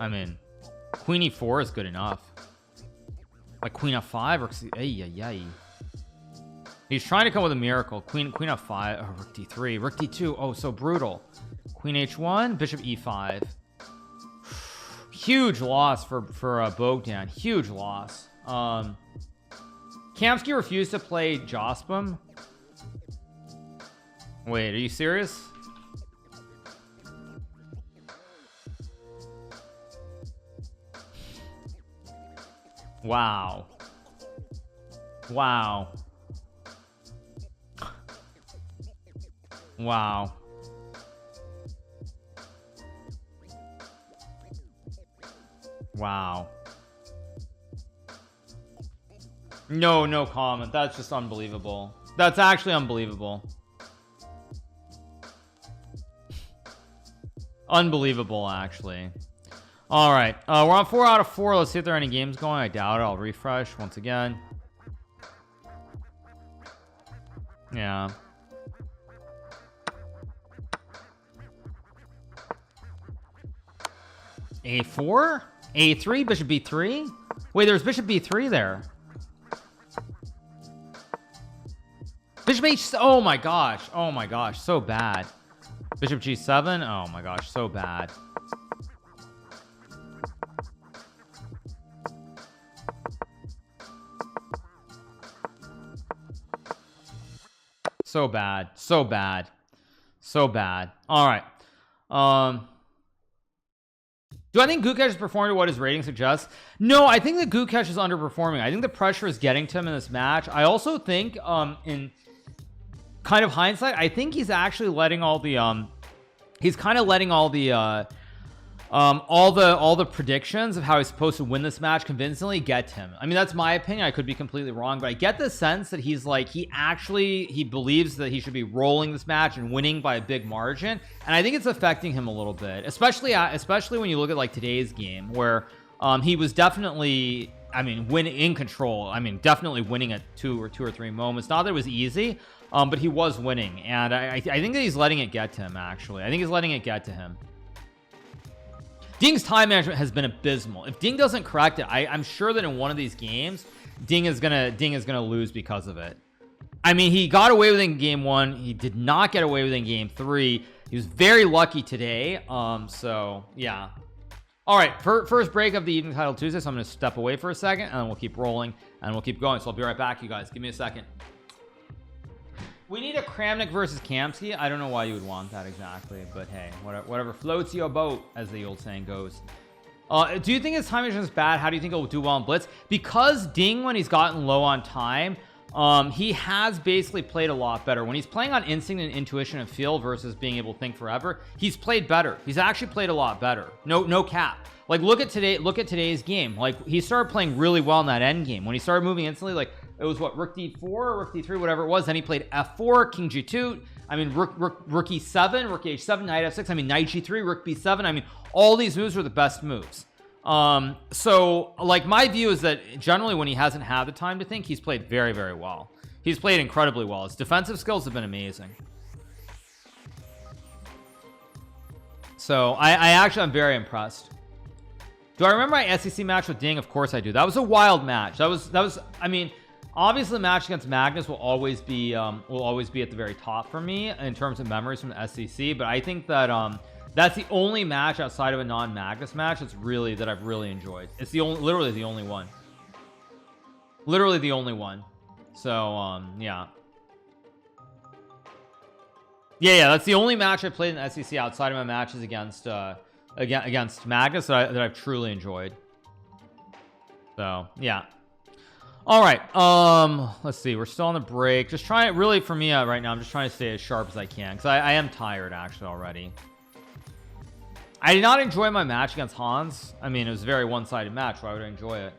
I mean, queen e4 is good enough. Like queen f5. Rook c. Ay, ay, ay. He's trying to come with a miracle. Queen f5. Oh, rook d3. Rook d2. Oh, so brutal. Queen h1. Bishop e5. Huge loss for Bogdan. Huge loss. Kamsky refused to play Jospin. Wait, are you serious? Wow. Wow. Wow. Wow. No comment. That's just unbelievable. That's actually unbelievable. Unbelievable, actually. All right, we're on 4 out of 4. Let's see if there are any games going. I doubt it. I'll refresh once again. Yeah. A4, A3, Bishop B3. Wait, there's Bishop B3 there. Bishop H. Oh my gosh. Oh my gosh. So bad. Bishop G7. Oh my gosh. So bad. So bad. So bad. So bad. All right. Do I think Gukesh is performing to what his rating suggests? No, I think that Gukesh is underperforming. I think the pressure is getting to him in this match. I also think in kind of hindsight, I think he's actually letting all the he's kind of letting all the predictions of how he's supposed to win this match convincingly get to him. I mean, that's my opinion. I could be completely wrong, but I get the sense that he's like, he believes that he should be rolling this match and winning by a big margin, and I think it's affecting him a little bit, especially when you look at like today's game where he was definitely, I mean, in control. I mean, definitely winning at two or three moments. Not that it was easy, but he was winning, and I think that he's letting it get to him. Actually, I think he's letting it get to him. Ding's time management has been abysmal. If Ding doesn't correct it, I'm sure that in one of these games, Ding is gonna lose because of it. I mean, he got away with it in game 1. He did not get away with it in game 3. He was very lucky today. So yeah. All right, first break of the Evening Title Tuesday. So I'm gonna step away for a second, and then we'll keep rolling and we'll keep going. So I'll be right back, you guys. Give me a second. We need a Kramnik versus Kamsky. I don't know why you would want that exactly, but hey, whatever floats your boat, as the old saying goes. Do you think his time management is bad? How do you think he'll do well in Blitz? Because Ding, when he's gotten low on time, he has basically played a lot better. When he's playing on instinct and intuition and feel versus being able to think forever, he's played better. He's actually played a lot better. No cap. Like look at today's game. Like he started playing really well in that end game. When he started moving instantly, like it was what, rook d4 or rook d3, whatever it was. Then he played f4, king g2. I mean, rook e7, rook h7, knight f6. I mean, knight g3, rook b7. I mean, all these moves were the best moves. So like my view is that generally when he hasn't had the time to think, he's played very, very well. He's played incredibly well. His defensive skills have been amazing. So I'm very impressed. Do I remember my SEC match with Ding? Of course I do. That was a wild match. That was I mean, obviously the match against Magnus will always be at the very top for me in terms of memories from the SEC, but I think that that's the only match outside of a non-Magnus match that I've really enjoyed. It's literally the only one. So yeah, that's the only match I played in the SEC outside of my matches against Magnus that I've truly enjoyed. So yeah. All right, let's see, we're still on the break. Just trying, really for me right now, I'm just trying to stay as sharp as I can, because I am tired actually already. I did not enjoy my match against Hans. I mean, it was a very one-sided match. Why would I enjoy it?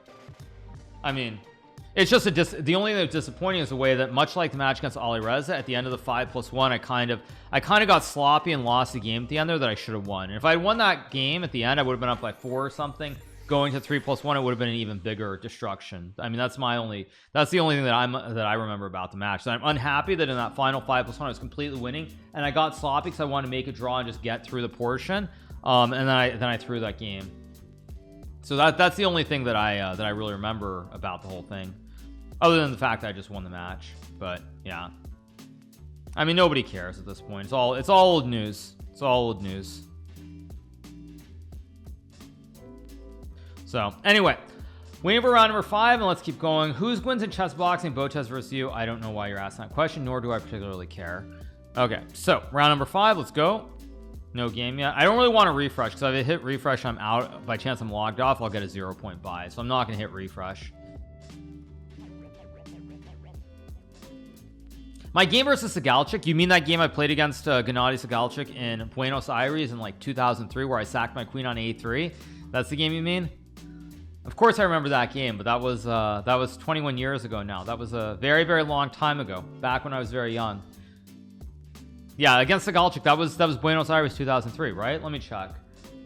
I mean, It's just the only thing that's disappointing is the way that, much like the match against Ali Reza, at the end of the 5+1, I kind of got sloppy and lost the game at the end there that I should have won. And if I had won that game at the end, I would have been up by 4 or something. Going to 3+1, it would have been an even bigger destruction. I mean, that's the only thing that I remember about the match. So I'm unhappy that in that final 5+1 I was completely winning, and I got sloppy because I wanted to make a draw and just get through the portion. And then I threw that game. So that's the only thing that I really remember about the whole thing, other than the fact that I just won the match. But yeah, I mean, nobody cares at this point. It's all old news. It's all old news. So anyway, waiting for round number 5, and let's keep going. Who's wins in chess boxing? Botez versus you. I don't know why you're asking that question, nor do I particularly care. Okay, so round number 5, let's go. No game yet. I don't really want to refresh, because if I hit refresh, I'm out. By chance I'm logged off, I'll get a 0-point buy, so I'm not going to hit refresh. My game versus Sigalchik, you mean that game I played against Gennady Sigalchik in Buenos Aires in like 2003, where I sacked my queen on a3? That's the game you mean? Of course I remember that game, but that was 21 years ago now. That was a very, very long time ago, back when I was very young. Yeah, against Sigalchik, that was Buenos Aires 2003, right? Let me check.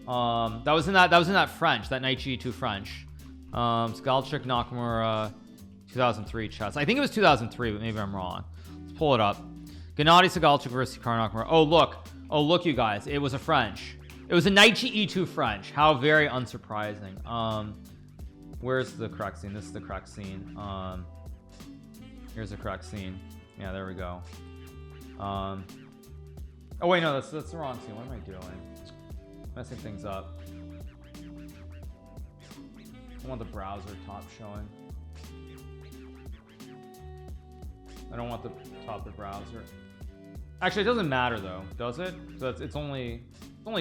That was in that French, that knight g2 French. Sigalchik Nakamura 2003 chess. I think it was 2003, but maybe I'm wrong. Let's pull it up. Gennady Sigalchik versus Hikaru Nakamura. Oh look, you guys, it was a French. It was a knight e2 French. How very unsurprising. Where's the correct scene? This is the correct scene. Here's the correct scene. Yeah, there we go. Oh wait, no, that's the wrong scene. What am I doing? Messing things up. I want the browser top showing. I don't want the top of the browser. Actually, it doesn't matter though, does it? So it's only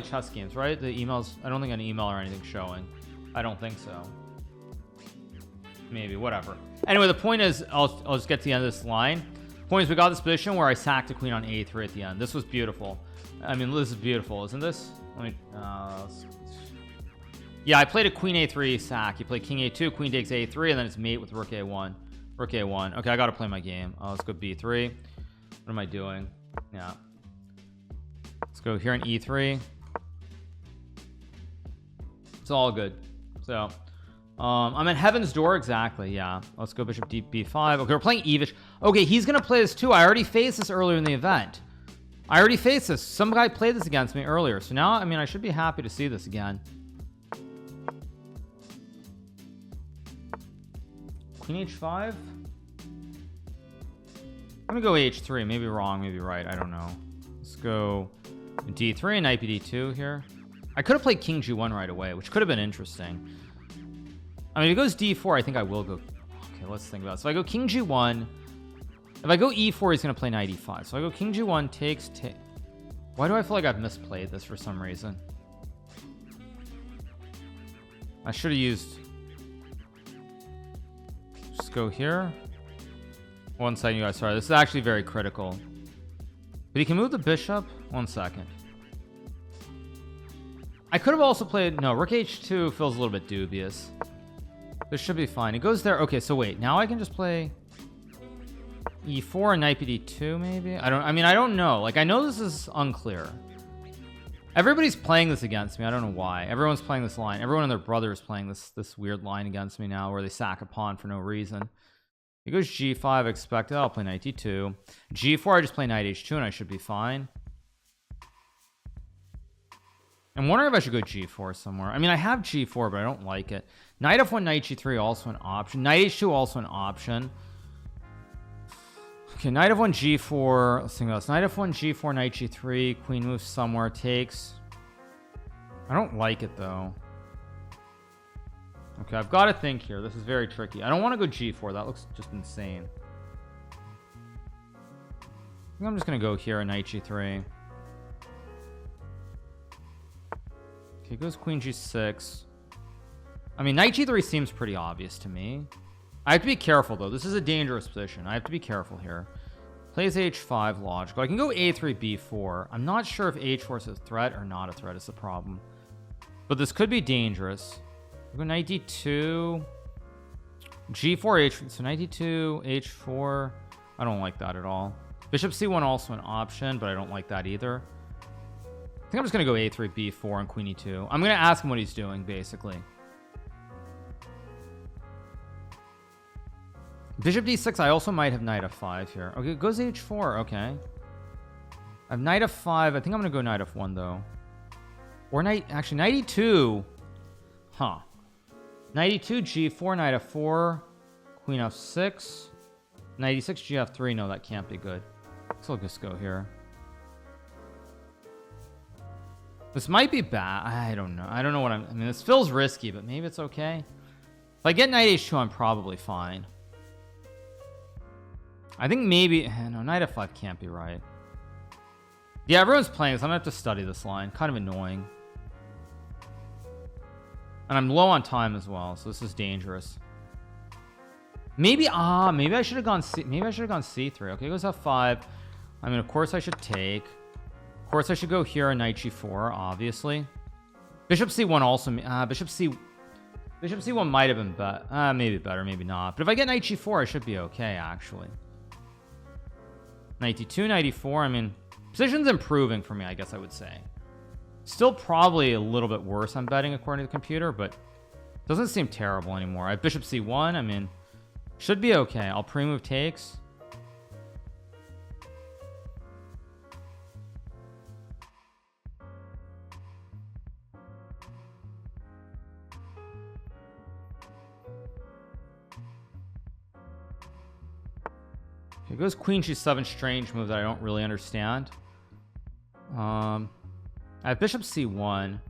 chess games, right? The emails, I don't think an email or anything showing. I don't think so. Maybe, whatever. Anyway, the point is, I'll just get to the end of this line. Point is, we got this position where I sacked a queen on a3 at the end. This was beautiful. I mean, this is beautiful, isn't this? Let me, yeah, I played a queen a3 sack. You play king a2, queen takes a3, and then it's mate with rook a1. Rook a1. Okay, I gotta play my game. Let's go b3. What am I doing? Yeah. Let's go here in e3. It's all good. So I'm at heaven's door, exactly. Yeah, let's go bishop b5. Okay, we're playing evish. Okay, he's gonna play this too. I already faced this earlier in the event. I already faced this. Some guy played this against me earlier, so now, I mean, I should be happy to see this again. Queen h5. I'm gonna go h3. Maybe wrong, maybe right, I don't know. Let's go d3 and knight bd2 here. I could have played king g1 right away, which could have been interesting. I mean, if it goes d4, I think I will go. Okay, let's think about it. So if I go king g1, if I go e4, he's gonna play knight e5. So I go king g1 takes. Why do I feel like I've misplayed this for some reason? I should have used. Just go here. One second, you guys. Sorry, this is actually very critical. But he can move the bishop. One second. I could have also played. No, rook h2 feels a little bit dubious. This should be fine. It goes there. Okay, so wait. Now I can just play e4 and knight bd2 maybe? I mean, I don't know. Like, I know this is unclear. Everybody's playing this against me. I don't know why. Everyone's playing this line. Everyone and their brother is playing this weird line against me now where they sack a pawn for no reason. It goes g5 expected. I'll play knight d2. g4, I just play knight h2 and I should be fine. I'm wondering if I should go g4 somewhere. I mean, I have g4, but I don't like it. Knight f1, knight g3 also an option. Knight h2 also an option. Okay, knight f1, g4. Let's think about this. Knight f1, g4, knight g3. Queen moves somewhere, takes. I don't like it though. Okay, I've got to think here. This is very tricky. I don't want to go g4. That looks just insane. I think I'm just going to go here, knight g3. Okay, goes queen g6. I mean, knight g3 seems pretty obvious to me. I have to be careful though. This is a dangerous position. I have to be careful here. Plays h5 logical. I can go a3 b4. I'm not sure if h4 is a threat or not a threat is the problem, but this could be dangerous. Go knight d2. G4 H, so knight D2 H4. I don't like that at all. Bishop C1 also an option, but I don't like that either. I think I'm just gonna go A3 B4 and Queen E2. I'm gonna ask him what he's doing basically. Bishop D6. I also might have knight F5 here. Okay, it goes H4. Okay, I have knight F5. I think I'm gonna go knight F1 though, or knight, actually knight E2. Huh. Knight E2 G4, knight F4, Queen F6, knight E6 G F3. No, that can't be good. So I'll just go here. This might be bad. I don't know. I don't know what I mean, this feels risky, but maybe it's okay. If I get knight H2, I'm probably fine. I think maybe, no, knight F5 can't be right. Yeah, everyone's playing this. I'm gonna have to study this line. Kind of annoying. And I'm low on time as well, so this is dangerous. Maybe maybe I should have gone C3. Okay, it goes F5. I mean, of course I should take. Of course I should go here and knight G4, obviously. Bishop C1 also, Bishop C1 might have been better. Maybe better, maybe not. But if I get knight G4, I should be okay, actually. Knight D2, knight E4. I mean, position's improving for me, I guess I would say. Still probably a little bit worse, I'm betting, according to the computer, but doesn't seem terrible anymore. I have Bishop C1. I mean, should be okay. I'll pre-move takes. It goes Queen G7, strange move that I don't really understand. I have Bishop C1.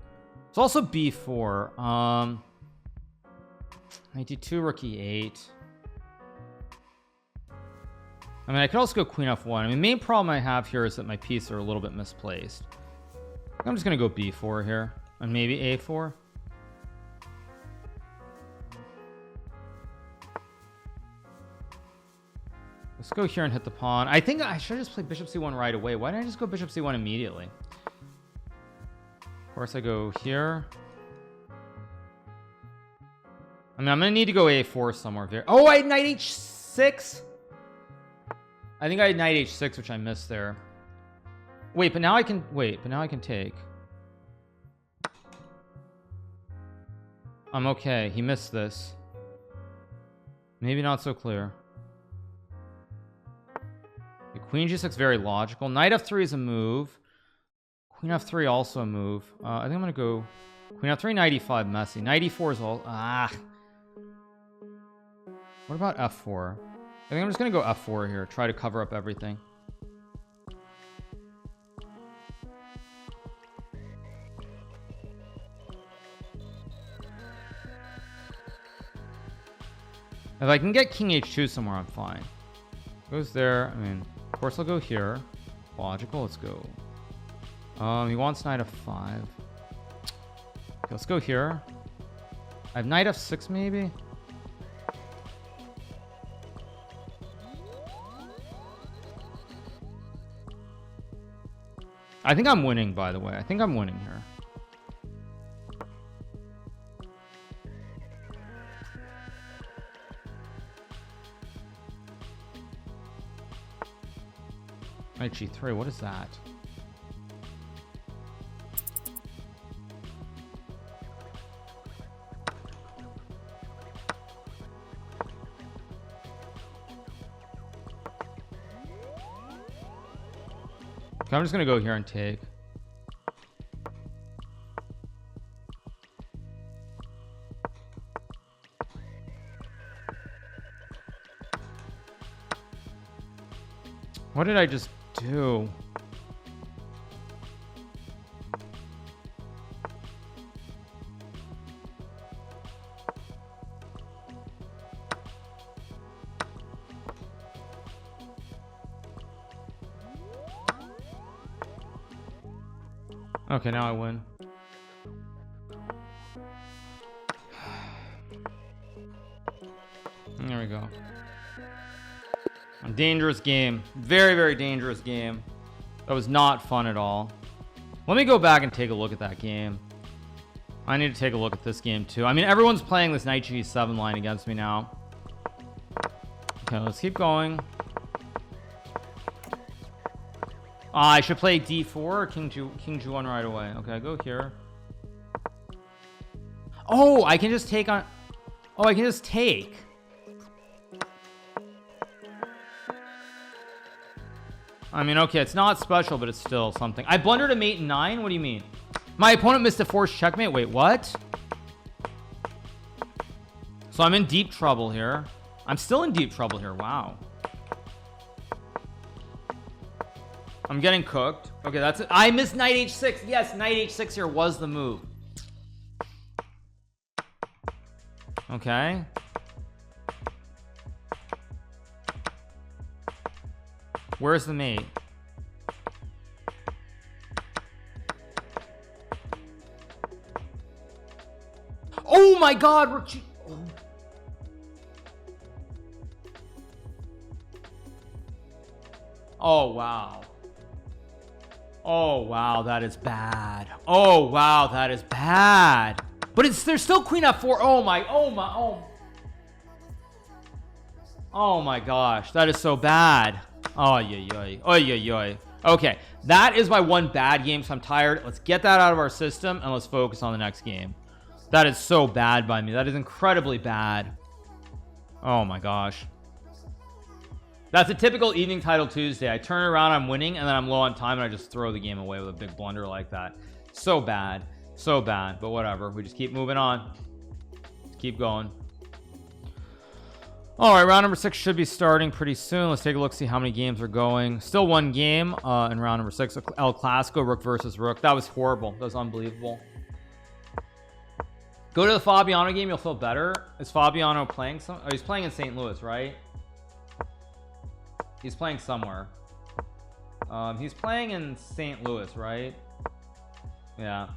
It's also B4. Knight D2, Rook E8. I mean, I could also go Queen F1. I mean, main problem I have here is that my pieces are a little bit misplaced. I'm just gonna go B4 here and maybe A4. Let's go here and hit the pawn. I think I should just play Bishop C1 right away. Why didn't I just go Bishop C1 immediately? Of course I go here. I mean, I'm gonna need to go A4 somewhere there. Oh, I had knight H6. I think I had knight H6, which I missed there. Wait, but now I can take. I'm okay. He missed this. Maybe not so clear. Queen G6, very logical. Knight F3 is a move. Queen F3 also a move. I think I'm gonna go Queen F3, knight E5, messy. Knight E4 is all what about F4? I think I'm just gonna go F4 here, try to cover up everything. If I can get King H2 somewhere, I'm fine. Goes there. I mean, of course I'll go here. Logical. Let's go. He wants knight F5. Okay, let's go here. I have knight F6 maybe. I think I'm winning, by the way. I think I'm winning here. Knight G3, what is that? Okay, I'm just gonna go here and take. What did I just do? Okay, now I win. There we go. A dangerous game. Very, very dangerous game. That was not fun at all. Let me go back and take a look at that game. I need to take a look at this game too. I mean, everyone's playing this knight G7 line against me now. Okay, let's keep going. I should play d4 or king g1 right away. Okay, go here. Oh, I can just take on. Oh, I can just take. I mean, okay, it's not special, but it's still something. I blundered a mate in 9. What do you mean? My opponent missed a forced checkmate. Wait, what? So I'm in deep trouble here. I'm still in deep trouble here. Wow. I'm getting cooked. Okay, that's it. I missed knight h6. Yes, knight h6 here was the move. Okay. Where's the mate? Oh my god, we're oh wow. Oh wow, that is bad. Oh wow, that is bad. But there's still queen f4. Oh my gosh, that is so bad. Oh yeah. Okay, that is my one bad game, so I'm tired. Let's get that out of our system and let's focus on the next game. That is so bad by me. That is incredibly bad. Oh my gosh. That's a typical evening title Tuesday. I turn around, I'm winning, and then I'm low on time, and I just throw the game away with a big blunder like that. So bad. So bad. But whatever. We just keep moving on. Keep going. All right, round number 6 should be starting pretty soon. Let's take a look, see how many games are going. Still one game in round number 6. El Clasico, Rook versus Rook. That was horrible. That was unbelievable. Go to the Fabiano game. You'll feel better. Is Fabiano playing some? Oh, he's playing in St. Louis, right? He's playing somewhere. He's playing in St. Louis, right? Yeah.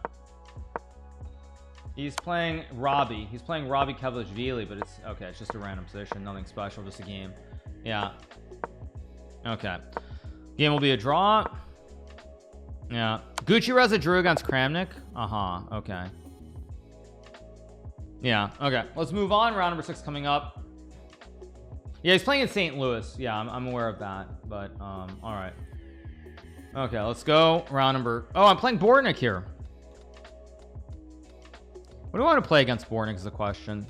He's playing Robbie. He's playing Robbie Kevlich-Vili, but it's okay. It's just a random position, nothing special, just a game. Yeah. Okay. Game will be a draw. Yeah. Gucci Reza drew against Kramnik. Okay. Yeah. Okay. Let's move on. Round number 6 coming up. Yeah, he's playing in St. Louis. Yeah, I'm aware of that. But all right. Okay, let's go. Round number. Oh, I'm playing Bornik here. What do I want to play against Bornik is the question.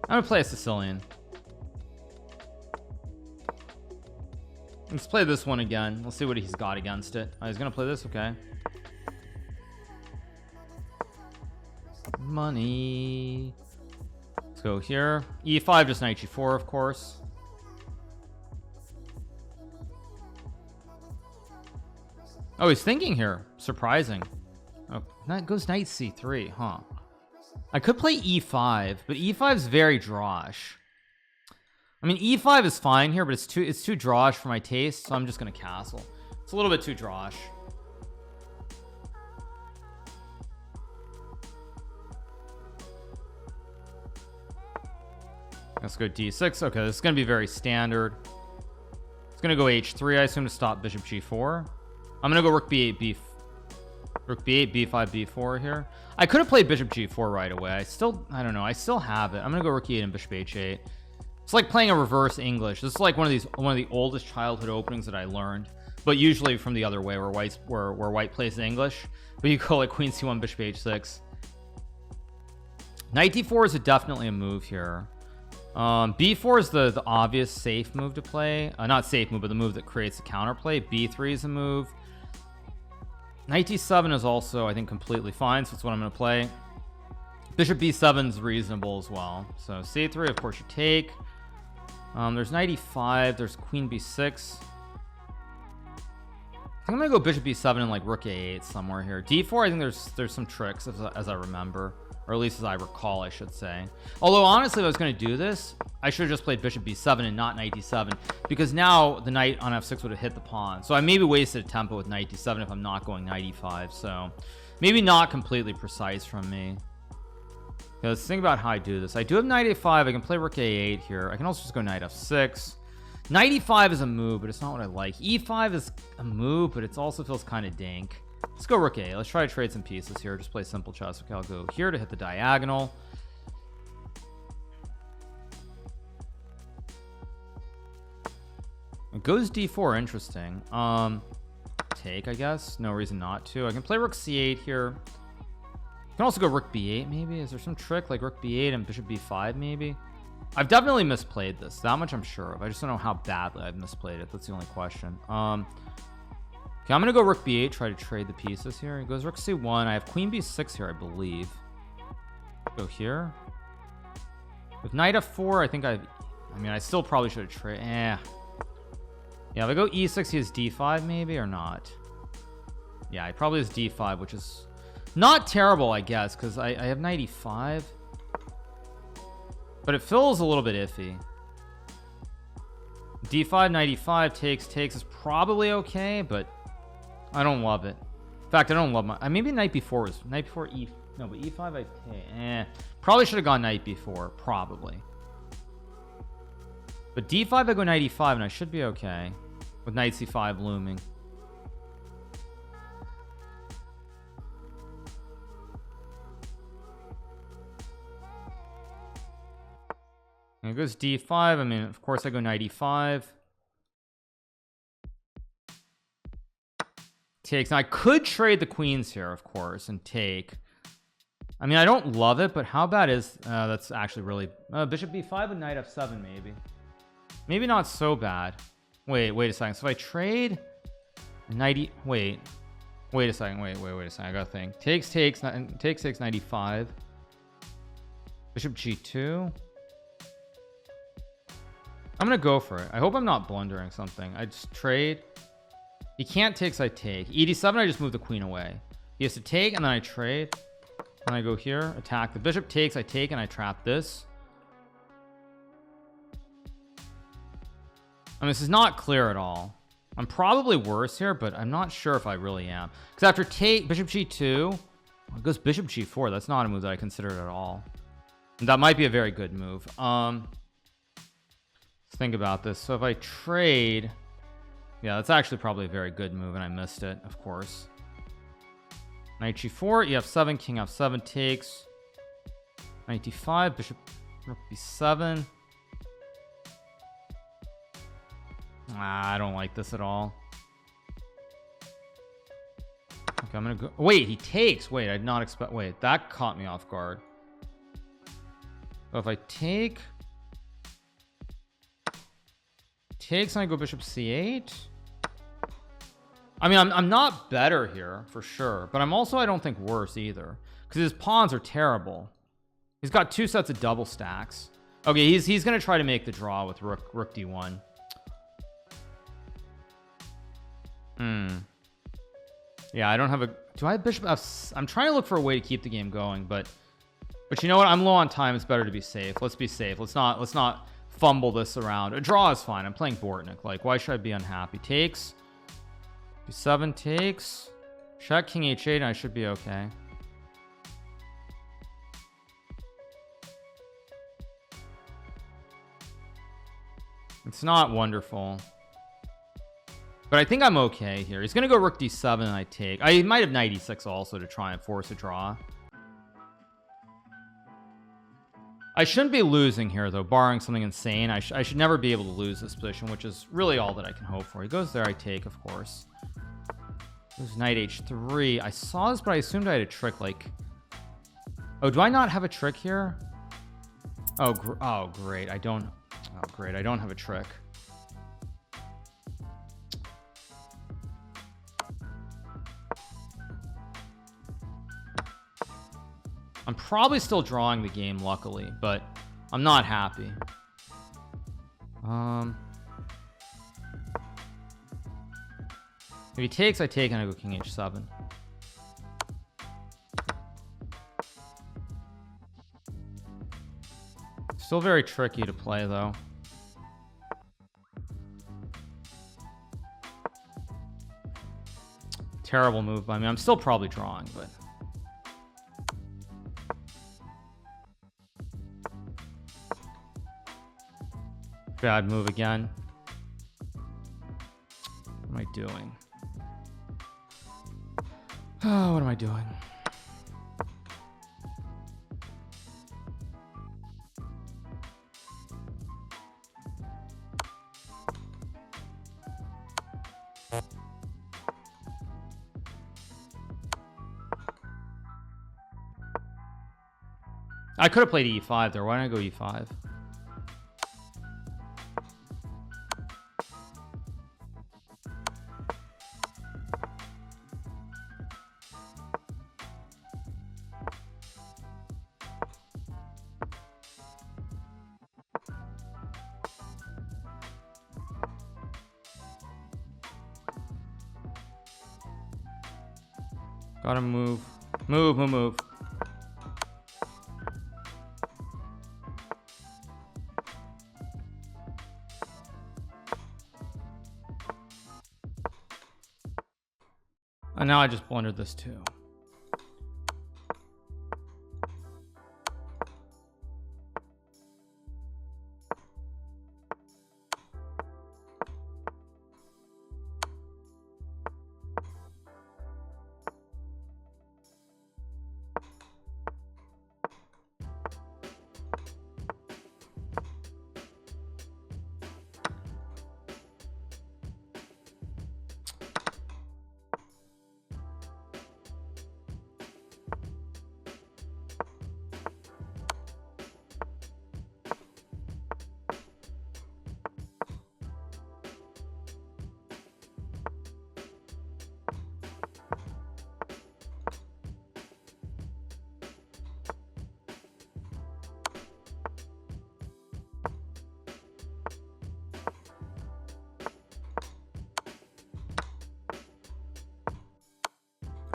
I'm gonna play a Sicilian. Let's play this one again. Let's see what he's got against it. Oh, he's gonna play this. Okay. Money. Let's go here. E5, just knight g4, of course. Oh, he's thinking here. Surprising. Oh, that goes knight c3, huh? I could play e5, but e5 is very drawish. I mean, e5 is fine here, but it's too drawish for my taste, so I'm just gonna castle. It's a little bit too drawish. Let's go d6. Okay, this is going to be very standard. It's going to go h3, I assume, to stop bishop g4. I'm going to go rook b8, rook b8, b5, b4 here. I could have played bishop g4 right away. I don't know. I still have it. I'm going to go rook e8 and bishop h8. It's like playing a reverse English. This is like one of the oldest childhood openings that I learned, but usually from the other way, where white plays English, but you go like queen c1, bishop h6. Knight d4 is definitely a move here. B4 is the obvious safe move to play. Not safe move, but the move that creates the counterplay. B3 is a move. Knight d7 is also, I think, completely fine, so that's what I'm going to play. Bishop b7 is reasonable as well. So c3, of course, you take. There's knight e5. There's queen b6. I think I'm going to go bishop b7 and like rook a8 somewhere here. d4, I think there's some tricks as I remember. Or at least as I recall, I should say. Although, honestly, if I was going to do this, I should have just played bishop b7 and not knight d7. Because now the knight on f6 would have hit the pawn. So I maybe wasted a tempo with knight d7 if I'm not going knight e5. So maybe not completely precise from me. Okay, let's think about how I do this. I do have knight a5. I can play rook a8 here. I can also just go knight f6. Knight e5 is a move, but it's not what I like. e5 is a move, but it also feels kind of dank. Let's go rook a. Let's try to trade some pieces here. Just play simple chess. Okay, I'll go here to hit the diagonal. goes d4. Interesting. Take, I guess. No reason not to. I can play rook c8 here. I can also go rook b8 maybe. Is there some trick like rook b8 and bishop b5 maybe? I've definitely misplayed this. That much I'm sure of. I just don't know how badly I've misplayed it. That's the only question. Okay, I'm gonna go rook b8, try to trade the pieces here. He goes rook c1. I have queen b6 here, I believe. Go here. With knight f4, I think I mean, I still probably should have traded. Yeah, if I go e6, he has d5 maybe, or not? Yeah, he probably has d5, which is not terrible, I guess, because I have knight e5. But it feels a little bit iffy. d5, knight e5, takes is probably okay, but I don't love it. In fact, I don't love my... maybe knight b4 was... knight before e... no, but e5, probably should have gone knight b4, probably. But d5, I go knight e5, and I should be okay. With knight c5 looming. And it goes d5. I mean, of course, I go knight e5. Takes. Now, I could trade the queens here, of course, and take. I mean, I don't love it, but how bad is... that's actually really... bishop b5 with knight f7, maybe. Maybe not so bad. Wait a second. So if I trade... knight e... Wait a second. Wait a second. I gotta think. Takes, knight e5. Bishop g2. I'm gonna go for it. I hope I'm not blundering something. I just trade. He can't take, so I take. ED7, I just move the queen away. He has to take, and then I trade. And I go here, attack. The bishop takes, I take, and I trap this. I mean, this is not clear at all. I'm probably worse here, but I'm not sure if I really am. Because after take, bishop g2, it goes bishop g4. That's not a move that I consider at all. And that might be a very good move. Let's think about this. So if I trade... yeah, that's actually probably a very good move, and I missed it, of course. Knight g4, ef7, king f7 takes. Knight d5, bishop rook b7. I don't like this at all. Okay, I'm gonna go... wait, he takes. Wait, I did not expect... wait, that caught me off guard. So if I take... takes, and I go bishop c8. I mean, I'm not better here for sure, but I'm also, I don't think, worse either, because his pawns are terrible. He's got two sets of double stacks. Okay, he's gonna try to make the draw with rook d1. Yeah, I don't have a... do I have bishop f... I'm trying to look for a way to keep the game going, but you know what, I'm low on time. It's better to be safe. Let's be safe. Let's not fumble this around. A draw is fine. I'm playing Bortnik. Like, why should I be unhappy? Takes. b7 takes. Check king h8, and I should be okay. It's not wonderful, but I think I'm okay here. He's gonna go rook d7, and I take. I might have knight e6 also to try and force a draw. I shouldn't be losing here, though, barring something insane. I should never be able to lose this position, which is really all that I can hope for. He goes there, I take, of course. There's knight h3. I saw this, but I assumed I had a trick, like... oh, do I not have a trick here? Oh, great. I don't... oh, great. I don't have a trick. I'm probably still drawing the game, luckily, but I'm not happy. If he takes, I take, and I go king h7. Still very tricky to play, though. Terrible move by me. I'm still probably drawing, but... bad move again. What am I doing? Oh, what am I doing? I could have played e5 there. Why didn't I go e5? Gotta move. Move. And now I just blundered this too.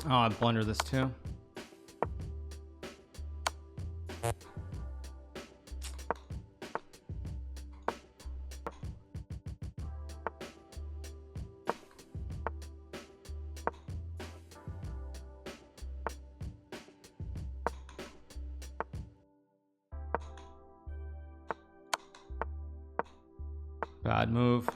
Oh, I blundered this too. Bad move.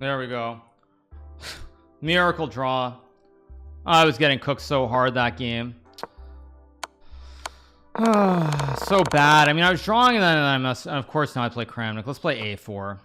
There we go. Miracle draw. I was getting cooked so hard that game. So bad. I mean, I was drawing and then I must, of course now I play Kramnik. Let's play a4.